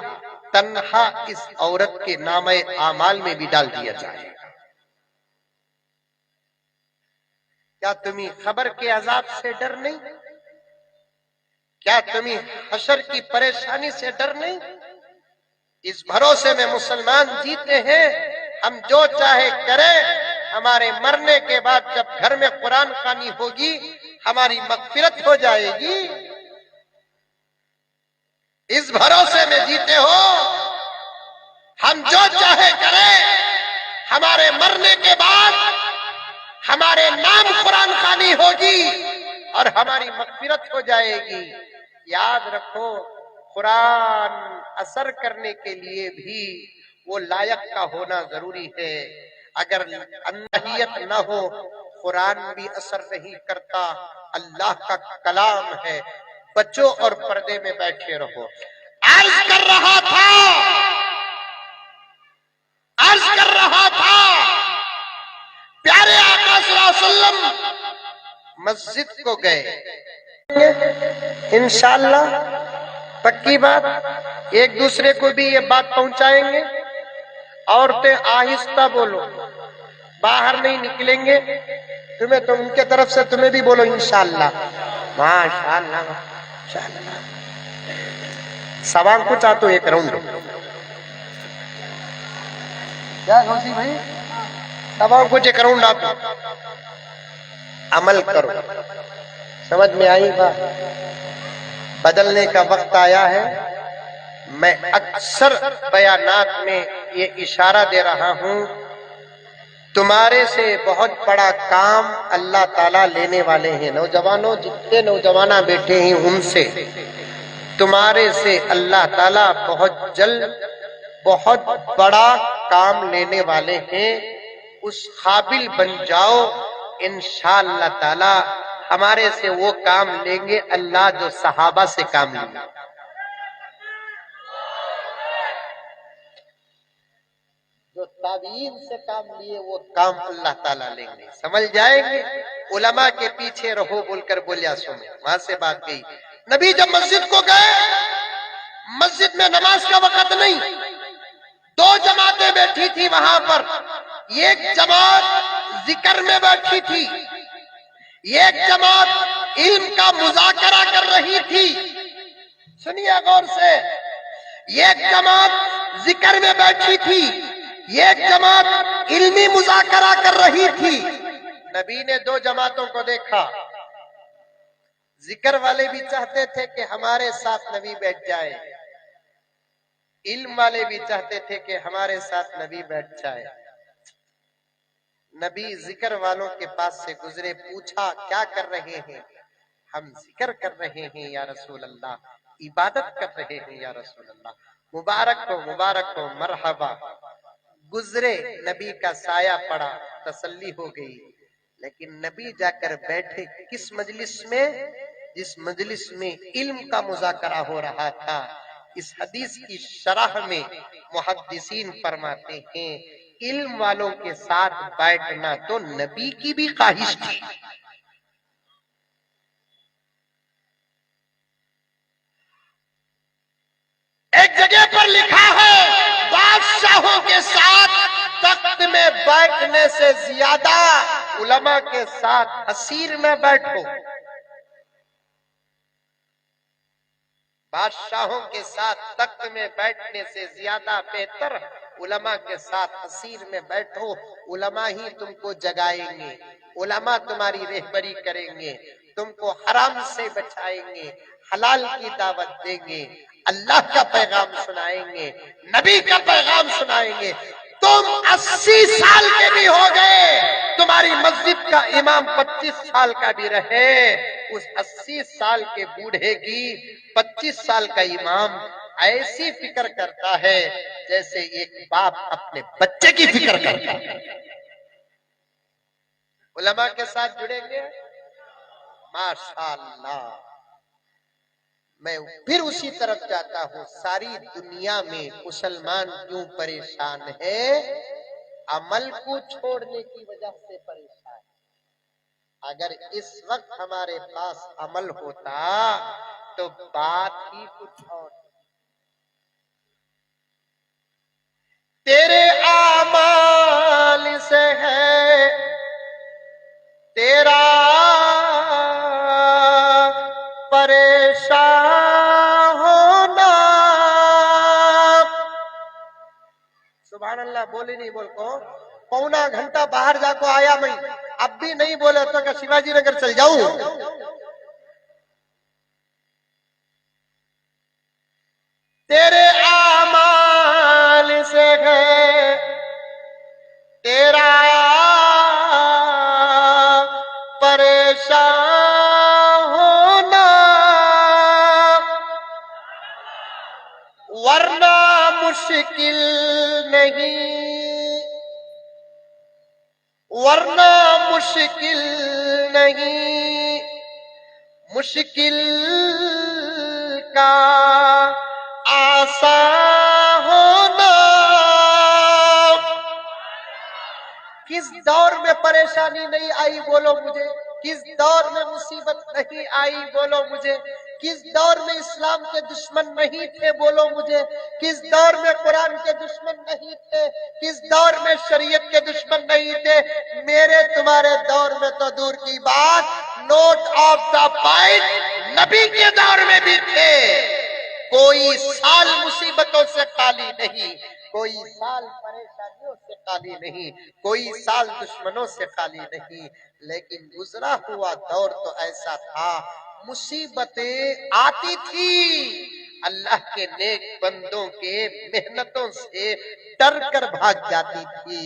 تنہا اس عورت کے نامہ اعمال میں بھی ڈال دیا جائے گا۔ کیا تمہیں خبر کے عذاب سے ڈر نہیں؟ کیا تمہیں حشر کی پریشانی سے ڈر نہیں؟ اس بھروسے میں مسلمان جیتے ہیں، ہم جو چاہے کریں، ہمارے مرنے کے بعد جب گھر میں قرآن خوانی ہوگی ہماری مغفرت ہو جائے گی۔ اس بھروسے میں جیتے ہو، ہم جو چاہے کریں، ہمارے مرنے کے بعد ہمارے نام قرآن خوانی ہوگی اور ہماری مغفرت ہو جائے گی۔ یاد رکھو، قرآن اثر کرنے کے لیے بھی وہ لائق کا ہونا ضروری ہے۔ اگر انہیت نہ ہو، قرآن بھی اثر نہیں کرتا، اللہ کا کلام ہے۔ بچو اور پردے میں بیٹھے رہو۔ عرض کر رہا تھا پیارے آقا صلی اللہ علیہ وسلم مسجد کو گئے، انشاءاللہ پکی بات، ایک دوسرے کو بھی یہ بات پہنچائیں گے۔ عورتیں آہستہ بولو، باہر نہیں نکلیں گے، تمہیں تو ان کے طرف سے تمہیں بھی بولو انشاءاللہ، ماشاءاللہ ماشاءاللہ۔ سوال کچھ آتو ایک راؤنڈ کیا غوثی بھائی، سوال کچھ ایک راؤنڈ آتو عمل کرو۔ سمجھ میں آئی بات؟ بدلنے کا وقت آیا ہے۔ میں اکثر بیانات میں یہ اشارہ دے رہا ہوں، تمہارے سے بہت بڑا کام اللہ تعالیٰ لینے والے ہیں۔ نوجوانوں، جتنے نوجوانہ بیٹھے ہیں ان سے، تمہارے سے اللہ تعالیٰ بہت جلد بہت بڑا کام لینے والے ہیں۔ اس قابل بن جاؤ انشاءاللہ تعالی ہمارے سے وہ کام لیں گے اللہ جو صحابہ سے کام لیں گے. جو تابعین سے کام لیے وہ کام اللہ تعالیٰ لیں گے. سمجھ جائیں گے. علماء کے پیچھے رہو بول کر بولیا سنو. وہاں سے بات گئی. نبی جب مسجد کو گئے، مسجد میں نماز کا وقت نہیں، دو جماعتیں بیٹھی تھی وہاں پر. ایک جماعت ذکر میں بیٹھی تھی، ایک جماعت علم کا مذاکرہ کر رہی تھی. سنیے غور سے. ایک جماعت ذکر میں بیٹھی تھی، ایک جماعت علمی مذاکرہ کر رہی تھی. نبی نے دو جماعتوں کو دیکھا. ذکر والے بھی چاہتے تھے کہ ہمارے ساتھ نبی بیٹھ جائے، علم والے بھی چاہتے تھے کہ ہمارے ساتھ نبی بیٹھ جائے. نبی ذکر والوں کے پاس سے گزرے، پوچھا کیا کر رہے ہیں؟ ہم ذکر کر رہے ہیں یا رسول اللہ، عبادت کر رہے ہیں یا رسول اللہ. مبارک ہو مبارک ہو، مرحبا. گزرے، نبی کا سایہ پڑا، تسلی ہو گئی. لیکن نبی جا کر بیٹھے کس مجلس میں؟ جس مجلس میں علم کا مذاکرہ ہو رہا تھا. اس حدیث کی شرح میں محدثین فرماتے ہیں علم والوں کے ساتھ بیٹھنا تو نبی کی بھی خواہش تھی. ایک جگہ پر لکھا ہے بادشاہوں کے ساتھ تخت میں بیٹھنے سے زیادہ علماء کے ساتھ حصیر میں بیٹھو. بادشاہوں کے ساتھ تخت میں بیٹھنے سے زیادہ بہتر علماء کے ساتھ حصیر میں بیٹھو. علماء ہی تم کو جگائیں گے، علماء تمہاری رہبری کریں گے، تم کو حرام سے بچائیں گے، حلال کی دعوت دیں گے، اللہ کا پیغام سنائیں گے، نبی کا پیغام سنائیں گے. تم 80 سال کے بھی ہو گئے، تمہاری مسجد کا امام 25 سال کا بھی رہے، اس 80 سال کے بوڑھے کی 25 سال کا امام ایسی فکر کرتا ہے جیسے ایک باپ اپنے بچے کی فکر کرتا ہے. علماء کے ساتھ جڑیں گے ماشاءاللہ. میں پھر اسی طرف جاتا ہوں. ساری دنیا میں مسلمان کیوں پریشان ہے؟ عمل کو چھوڑنے کی وجہ سے پریشان ہے. اگر اس وقت ہمارے پاس عمل ہوتا تو بات ہی کچھ اور. تیرے اعمال سے ہے تیرا پریشان ہونا. سبحان اللہ. بولی نہیں بول کو پونا گھنٹہ باہر جا کو آیا میں اب بھی نہیں بولے تو کہ شیواجی نگر چل جاؤں. تیرے اعمال سے ہے تیرا پریشان ہونا، ورنہ مشکل نہیں، ورنہ مشکل نہیں، مشکل کا آسان ہونا. کس دور میں پریشانی نہیں آئی بولو مجھے؟ کس دور میں مصیبت نہیں آئی بولو مجھے؟ کس دور میں اسلام کے دشمن نہیں تھے بولو مجھے؟ کس دور میں قرآن کے دشمن نہیں تھے؟ کس دور میں شریعت کے دشمن نہیں تھے؟ میرے تمہارے دور میں تو دور کی بات، نوٹ آف دا پوائنٹ نبی کے دور میں بھی تھے. کوئی سال مصیبتوں سے خالی نہیں، کوئی سال پریشانیوں سے خالی نہیں، کوئی سال دشمنوں سے خالی نہیں. لیکن گزرا ہوا دور تو ایسا تھا، مصیبتیں آتی تھی، اللہ کے نیک بندوں کے محنتوں سے ڈر کر بھاگ جاتی تھی.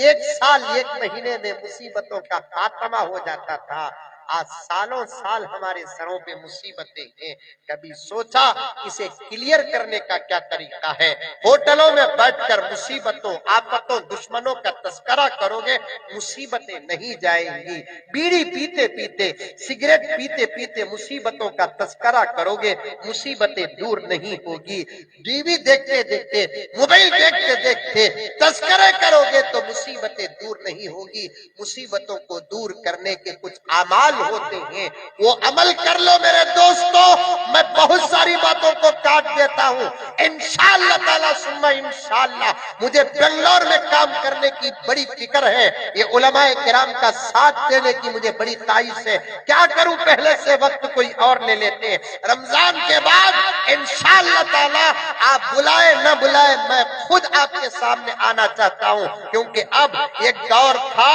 ایک سال ایک مہینے میں مصیبتوں کا خاتمہ ہو جاتا تھا. آج سالوں سال ہمارے سروں پہ مصیبتیں ہیں، کبھی سوچا اسے کلیئر کرنے کا کیا طریقہ ہے؟ ہوٹلوں میں بیٹھ کر مصیبتوں، آفتوں، دشمنوں کا تذکرہ کرو گے، مصیبتیں نہیں جائیں گی۔ بیڑی پیتے پیتے، سگریٹ پیتے پیتے مصیبتوں کا تذکرہ کرو گے، مصیبتیں دور نہیں ہوگی۔ ٹی وی دیکھتے دیکھتے، موبائل دیکھتے دیکھتے تذکرے کرو گے تو مصیبتیں دور نہیں ہوگی۔ مصیبتوں کو دور کرنے کے کچھ اعمال ہوتے ہیں، وہ عمل کر لو میرے دوستو۔ میں بہت ساری باتوں کو کاٹ دیتا ہوں، انشاءاللہ تعالی ثم انشاءاللہ مجھے بنگلور میں کام کرنے کی بڑی فکر ہے، یہ علماء کرام کا ساتھ دینے کی مجھے بڑی خواہش ہے۔ کیا کروں، پہلے سے وقت کوئی اور لے لیتے ہیں، رمضان کے بعد انشاءاللہ تعالی آپ بلائے نہ بلائے میں خود آپ کے سامنے آنا چاہتا ہوں، کیونکہ اب ایک دور تھا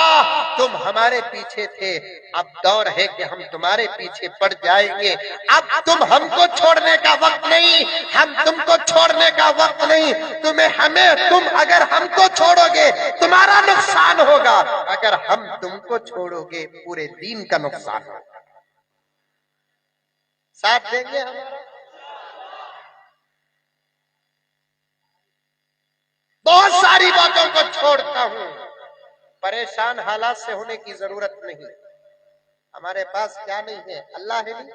تم ہمارے پیچھے تھے، اب دور ہے کہ ہم تمہارے پیچھے پڑ جائیں گے۔ اب تم ہم کو چھوڑنے کا وقت نہیں، ہم تم کو چھوڑنے کا وقت نہیں، تم اگر ہم کو چھوڑو گے تمہارا نقصان ہوگا، اگر ہم تم کو چھوڑو گے پورے دین کا نقصان ہوگا۔ ساتھ دیں گے ہمارا؟ بہت ساری باتوں کو چھوڑتا ہوں، پریشان حالات سے ہونے کی ضرورت نہیں۔ ہمارے پاس کیا نہیں ہے؟ اللہ ہے نہیں؟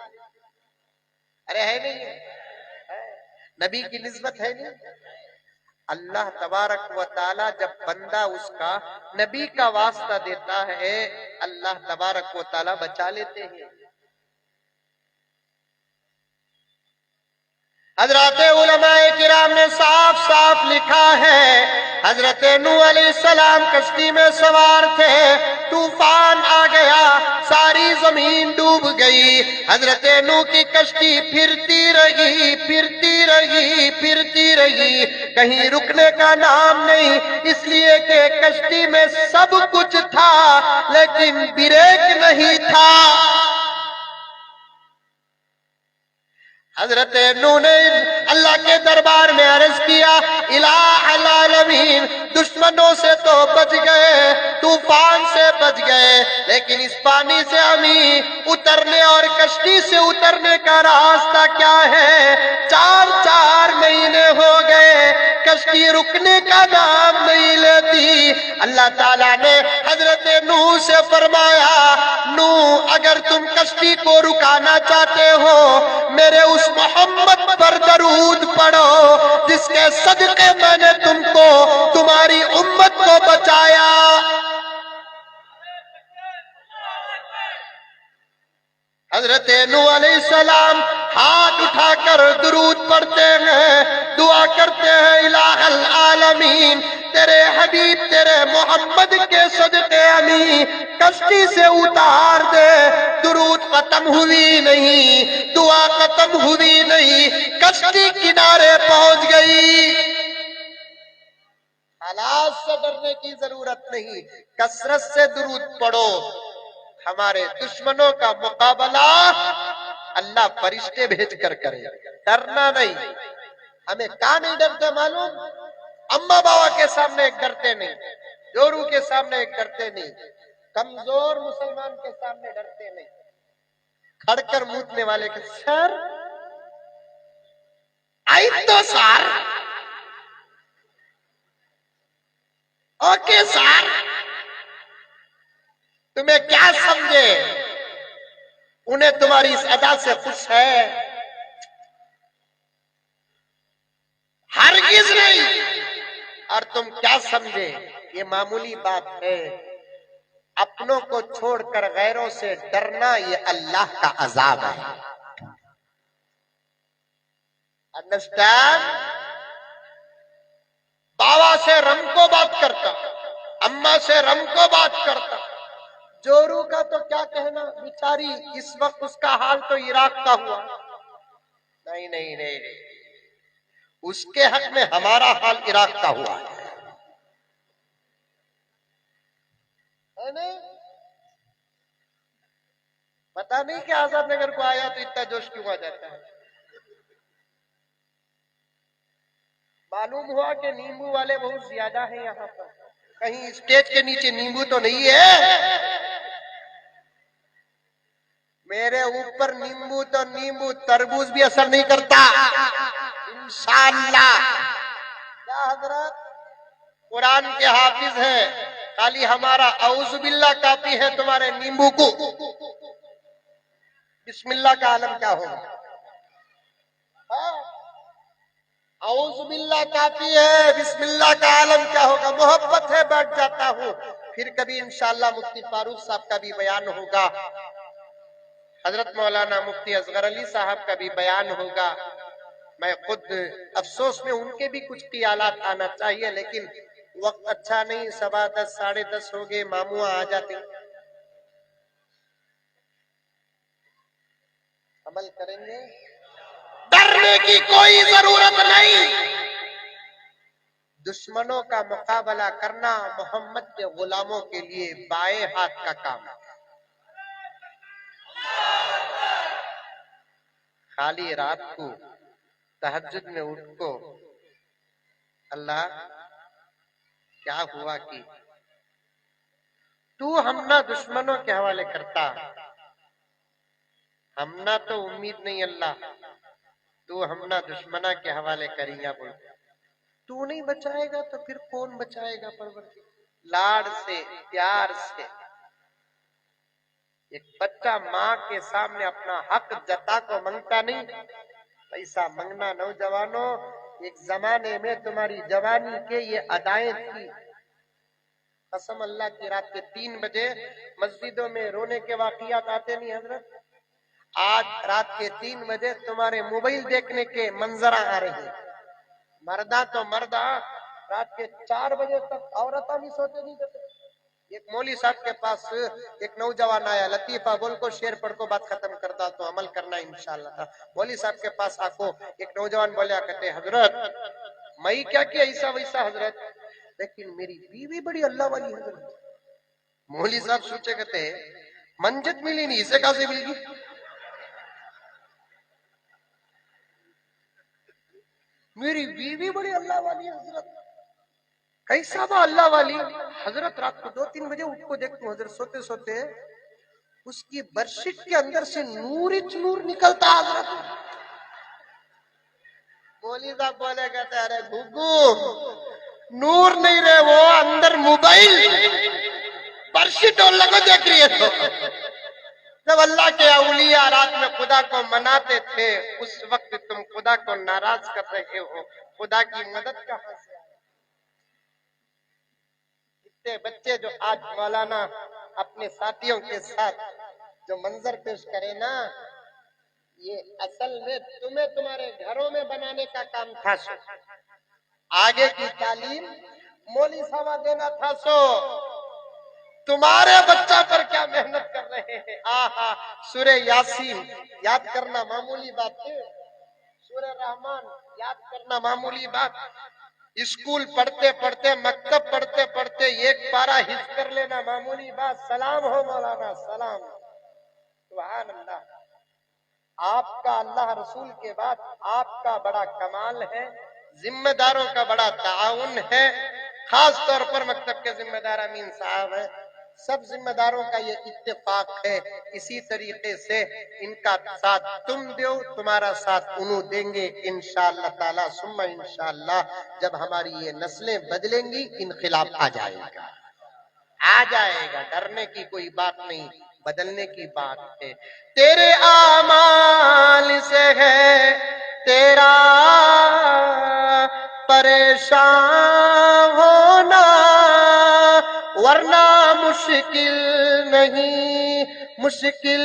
ارے ہے نہیں ہے؟ نبی کی نسبت ہے نہیں؟ اللہ تبارک و تعالی جب بندہ اس کا نبی کا واسطہ دیتا ہے، اللہ تبارک و تعالی بچا لیتے ہیں۔ حضرات علماء کرام نے صاف صاف لکھا ہے، حضرت نوح علیہ السلام کشتی میں سوار تھے، طوفان آ گیا، ساری زمین ڈوب گئی، حضرت نوح کی کشتی پھرتی رہی پھرتی رہی پھرتی رہی، کہیں رکنے کا نام نہیں، اس لیے کہ کشتی میں سب کچھ تھا لیکن بریک نہیں تھا۔ حضرت نوح نے اللہ کے دربار میں عرض کیا، الہ العالمین، دشمنوں سے تو بچ گئے، طوفان سے بچ گئے، لیکن اس پانی سے ہمیں اترنے اور کشتی سے اترنے کا راستہ کیا ہے؟ 4 مہینے ہو گئے، کشتی رکنے کا نام نہیں لیتی۔ اللہ تعالیٰ نے حضرت نوح سے فرمایا، نوح اگر تم کشتی کو رکانا چاہتے ہو، میرے اس محمد پر درود پڑھو جس کے صدقے میں نے تم کو، تمہاری امت کو بچایا۔ حضرت نوح علیہ السلام ہاتھ اٹھا کر درود پڑھتے ہیں، دعا کرتے ہیں، الہ العالمین، تیرے حبیب تیرے محمد کے صدقے ہمیں کشتی سے اتار دے۔ درود ختم ہوئی نہیں، دعا ختم ہوئی نہیں، کشتی کنارے پہنچ گئی۔ حالات سے ڈرنے کی ضرورت نہیں، کثرت سے درود پڑھو۔ ہمارے دشمنوں کا مقابلہ اللہ فرشتے بھیج کر کرے، ڈرنا نہیں۔ ہمیں کہاں نہیں ڈرتے معلوم؟ اما بابا کے سامنے ایک ڈرتے نہیں، جورو کے سامنے ایک ڈرتے نہیں، کمزور مسلمان کے سامنے ڈرتے نہیں، کھڑ کر موتنے والے کے سر آئی تو سار، اوکے سار، تمہیں کیا سمجھے؟ انہیں تمہاری اس ادا سے خوش ہے؟ ہرگز نہیں۔ اور تم کیا سمجھے؟ یہ معمولی بات ہے۔ اپنوں کو چھوڑ کر غیروں سے ڈرنا یہ اللہ کا عذاب ہے۔ انڈرسٹینڈ؟ بابا سے رم کو بات کرتا، اماں سے رم کو بات کرتا، جورو کا تو کیا کہنا، بیچاری اس وقت اس کا حال تو عراق کا ہوا۔ نہیں نہیں نہیں نہیں، اس کے حق میں ہمارا حال عراق کا ہوا ہے۔ پتا نہیں کہ آزاد نگر کو آیا تو اتنا جوش کیوں آ جاتا ہے۔ معلوم ہوا کہ نیمبو والے بہت زیادہ ہیں یہاں پر، کہیں اسٹیج کے نیچے نیمبو تو نہیں ہے؟ میرے اوپر نیمبو تو نیمبو، تربوز بھی اثر نہیں کرتا انشاءاللہ۔ کیا حضرت قرآن کے حافظ ہیں، خالی ہمارا اعوذ باللہ کافی ہے تمہارے نیمبو کو، بسم اللہ کا عالم کیا ہوگا؟ اعوذ باللہ کافی ہے، بسم اللہ کا عالم کیا ہوگا؟ محبت ہے بیٹھ جاتا ہوں، پھر کبھی انشاءاللہ مفتی فاروق صاحب کا بھی بیان ہوگا، حضرت مولانا مفتی اصغر علی صاحب کا بھی بیان ہوگا۔ میں خود افسوس میں ان کے بھی کچھ خیالات آنا چاہیے، لیکن وقت اچھا نہیں، 10:15 10:30 ہو گئے، ماموں آ جاتے۔ عمل کریں گے، ڈرنے کی کوئی ضرورت نہیں۔ دشمنوں کا مقابلہ کرنا محمد کے غلاموں کے لیے بائیں ہاتھ کا کام ہے۔ خالی رات کو تہجد میں اٹھ کو اللہ کیا ہوا کہ تو ہم نہ دشمنوں کے حوالے کرتا، ہم نہ تو امید نہیں اللہ، تو ہم نہ دشمنہ کے حوالے کریں گا، بول تو نہیں بچائے گا تو پھر کون بچائے گا؟ پروردگار لاڑ سے پیار سے ایک بچہ ماں کے سامنے اپنا حق جتا کو منگتا نہیں، پیسہ منگنا نوجوانوں ایک زمانے میں تمہاری جوانی کے یہ ادائیں تھی۔ قسم اللہ کی، رات کے 3 بجے مسجدوں میں رونے کے واقعات آتے نہیں حضرت؟ آج رات کے 3 بجے تمہارے موبائل دیکھنے کے منظر آ رہے ہیں۔ مردہ تو مردہ رات کے 4 بجے تک عورتیں بھی سوتے نہیں دیتے۔ ایک مولوی صاحب کے پاس ایک نوجوان آیا، لطیفہ بول کو شعر پڑھ کو بات ختم کرتا تو عمل کرنا انشاءاللہ۔ مولوی صاحب کے پاس آکو ایک نوجوان بولیا کہتے حضرت میں کیا کیا ایسا ویسا حضرت، لیکن میری بیوی بڑی اللہ والی حضرت۔ مولوی صاحب سوچے کہتے منجت ملی نہیں، اسے کہاں سے مل گی؟ میری بیوی بڑی اللہ والی حضرت۔ کیسا وہ اللہ والی حضرت؟ رات کو 2-3 بجے اٹھ کو دیکھتا ہوں حضرت سوتے سوتے اس کی برشٹ کے اندر سے نور ہی نور نکلتا حضرت۔ مولوی صاحب بولے کہتے ارے گھگو نور نہیں رہے، وہ اندر موبائل برشٹ اور لگو دیکھ رہی ہے۔ تو جب اللہ کے اولیاء رات میں خدا کو مناتے تھے اس وقت تم خدا کو ناراض کر رہے ہو، خدا کی مدد کہاں سے؟ اتنے بچے جو آج مولانا اپنے ساتھیوں کے ساتھ جو منظر پیش کرے نا، یہ اصل میں تمہیں تمہارے گھروں میں بنانے کا کام تھا، سو آگے کی تعلیم مولوی صاحب دینا تھا، سو تمہارے بچہ پر کیا محنت کر رہے ہیں۔ آہا سورہ یاسین یاد کرنا معمولی بات ہے، سورہ رحمان یاد کرنا معمولی بات، اسکول پڑھتے پڑھتے مکتب پڑھتے پڑھتے ایک پارہ حفظ کر لینا معمولی بات۔ سلام ہو مولانا، سلام، سبحان اللہ۔ آپ کا اللہ رسول کے بعد آپ کا بڑا کمال ہے، ذمہ داروں کا بڑا تعاون ہے، خاص طور پر مکتب کے ذمہ دار امین صاحب ہیں، سب ذمہ داروں کا یہ اتفاق ہے۔ اسی طریقے سے ان کا ساتھ تم دو، تمہارا ساتھ انہوں دیں گے انشاءاللہ تعالی ثم انشاءاللہ۔ جب ہماری یہ نسلیں بدلیں گی انقلاب آ جائے گا، آ جائے گا، ڈرنے کی کوئی بات نہیں، بدلنے کی بات ہے۔ تیرے اعمال سے ہے تیرا پریشان ہونا، ورنہ مشکل نہیں، مشکل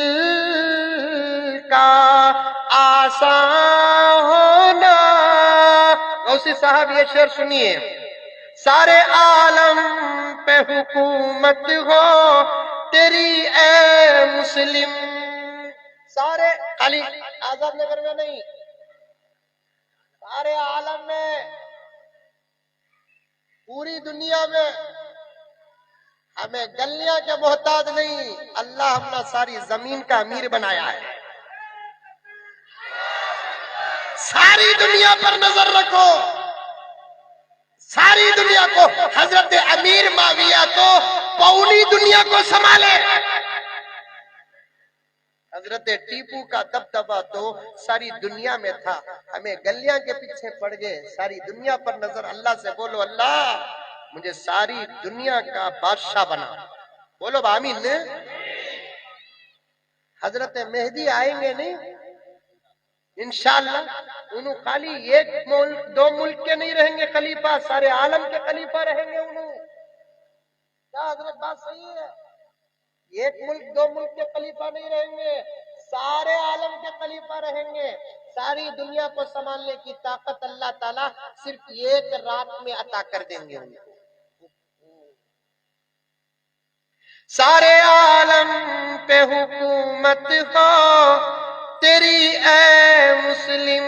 کا آسان ہونا۔ غوثی صاحب یہ شعر سنیے، سارے عالم پہ حکومت ہو تیری اے مسلم، سارے خالی آزاد نگر میں نہیں، سارے عالم میں، پوری دنیا میں ہمیں گلیاں کے محتاج نہیں، اللہ ہم نے ساری زمین کا امیر بنایا ہے۔ ساری دنیا پر نظر رکھو، ساری دنیا کو، حضرت امیر معاویہ تو پوری دنیا کو سنبھالے۔ حضرت ٹیپو کا دبدبا تو ساری دنیا میں تھا، ہمیں گلیاں کے پیچھے پڑ گئے، ساری دنیا پر نظر، اللہ سے بولو اللہ مجھے ساری دنیا کا بادشاہ بنا، بولو آمین۔ حضرت مہدی آئیں گے نہیں انشاءاللہ، انہوں خالی ایک ملک دو ملک کے نہیں رہیں گے خلیفہ، سارے عالم کے خلیفہ رہیں گے انہوں۔ کیا حضرت بات صحیح ہے؟ ایک ملک دو ملک کے خلیفہ نہیں رہیں گے، سارے عالم کے خلیفہ رہیں گے، ساری دنیا کو سنبھالنے کی طاقت اللہ تعالیٰ صرف ایک رات میں عطا کر دیں گے ان کو۔ سارے عالم پہ حکومت ہو تیری اے مسلم،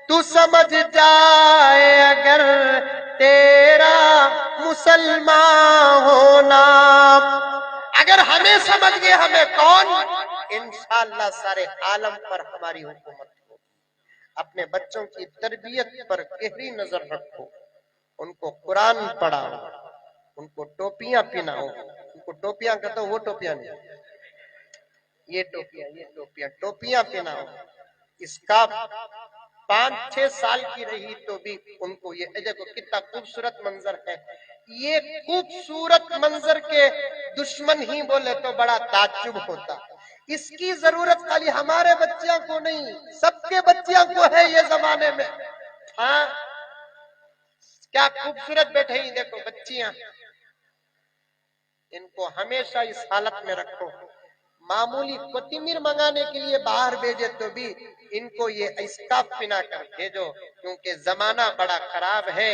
تو سمجھ جائے اگر تیرا مسلمان ہونا، اگر ہمیں سمجھ گئے ہمیں کون، انشاءاللہ سارے عالم پر ہماری حکومت ہو۔ اپنے بچوں کی تربیت پر گہری نظر رکھو، ان کو قرآن پڑھاؤ، ان کو ٹوپیاں پہناؤ، ان کو ٹوپیاں کہتا ہوں وہ ٹوپیاں نہیں، یہ ٹوپیاں پہناؤ۔ اس کا 5-6 سال کی رہی تو بھی ان کو یہ دیکھو کتنا خوبصورت منظر ہے، یہ خوبصورت منظر کے دشمن ہی بولے تو بڑا تعجب ہوتا۔ اس کی ضرورت خالی ہمارے بچیاں کو نہیں، سب کے بچیاں کو ہے یہ زمانے میں۔ ہاں کیا خوبصورت بیٹھے ہی دیکھو بچیاں، ان کو ہمیشہ اس حالت میں رکھو۔ معمولی کوتمیر منگانے کے لیے باہر بھیجے تو بھی ان کو یہ اسکارف پہنا کر بھیجو، کیونکہ زمانہ بڑا خراب ہے،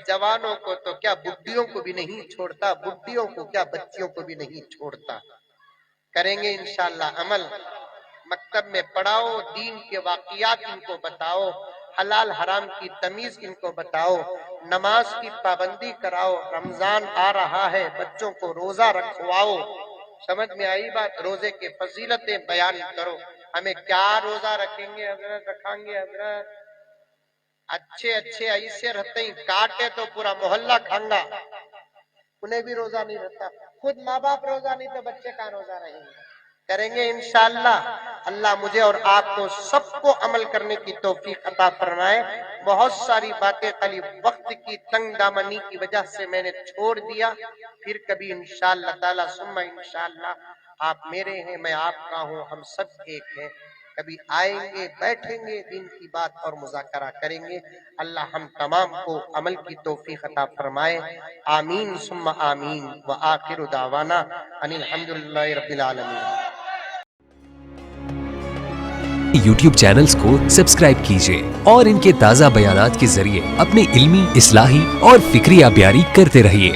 جوانوں کو تو کیا بڈھیوں کو بھی نہیں چھوڑتا، بڈھیوں کو کیا بچیوں کو بھی نہیں چھوڑتا۔ کریں گے انشاءاللہ عمل، مکتب میں پڑھاؤ، دین کے واقعات ان کو بتاؤ، حلال حرام کی تمیز ان کو بتاؤ، نماز کی پابندی کراؤ، رمضان آ رہا ہے بچوں کو روزہ رکھواؤ۔ سمجھ میں آئی بات؟ روزے کے فضیلتیں بیان کرو، ہمیں کیا روزہ رکھیں گے حضرت، رکھیں گے حضرت، اچھے ایسے رہتے ہیں کاٹے تو پورا محلہ کھانگا، انہیں بھی روزہ نہیں رہتا، خود ماں باپ روزہ نہیں تو بچے کا روزہ رہیں گے۔ کریں گے انشاءاللہ، اللہ مجھے اور آپ کو سب کو عمل کرنے کی توفیق عطا فرمائے۔ بہت ساری باتیں خالی وقت کی تنگ دامنی کی وجہ سے میں نے چھوڑ دیا، پھر کبھی انشاءاللہ تعالی ثم انشاءاللہ، آپ میرے ہیں میں آپ کا ہوں، ہم سب ایک ہیں، کبھی آئیں گے بیٹھیں گے دین کی بات اور مذاکرہ کریں گے۔ اللہ ہم تمام کو عمل کی توفیق عطا فرمائے، آمین ثم آمین، وآخر دعوانا ان الحمدللہ رب العالمین۔ YouTube چینلز کو سبسکرائب کیجیے اور ان کے تازہ بیانات کے ذریعے اپنے علمی، اصلاحی اور فکری آبیاری کرتے رہیے۔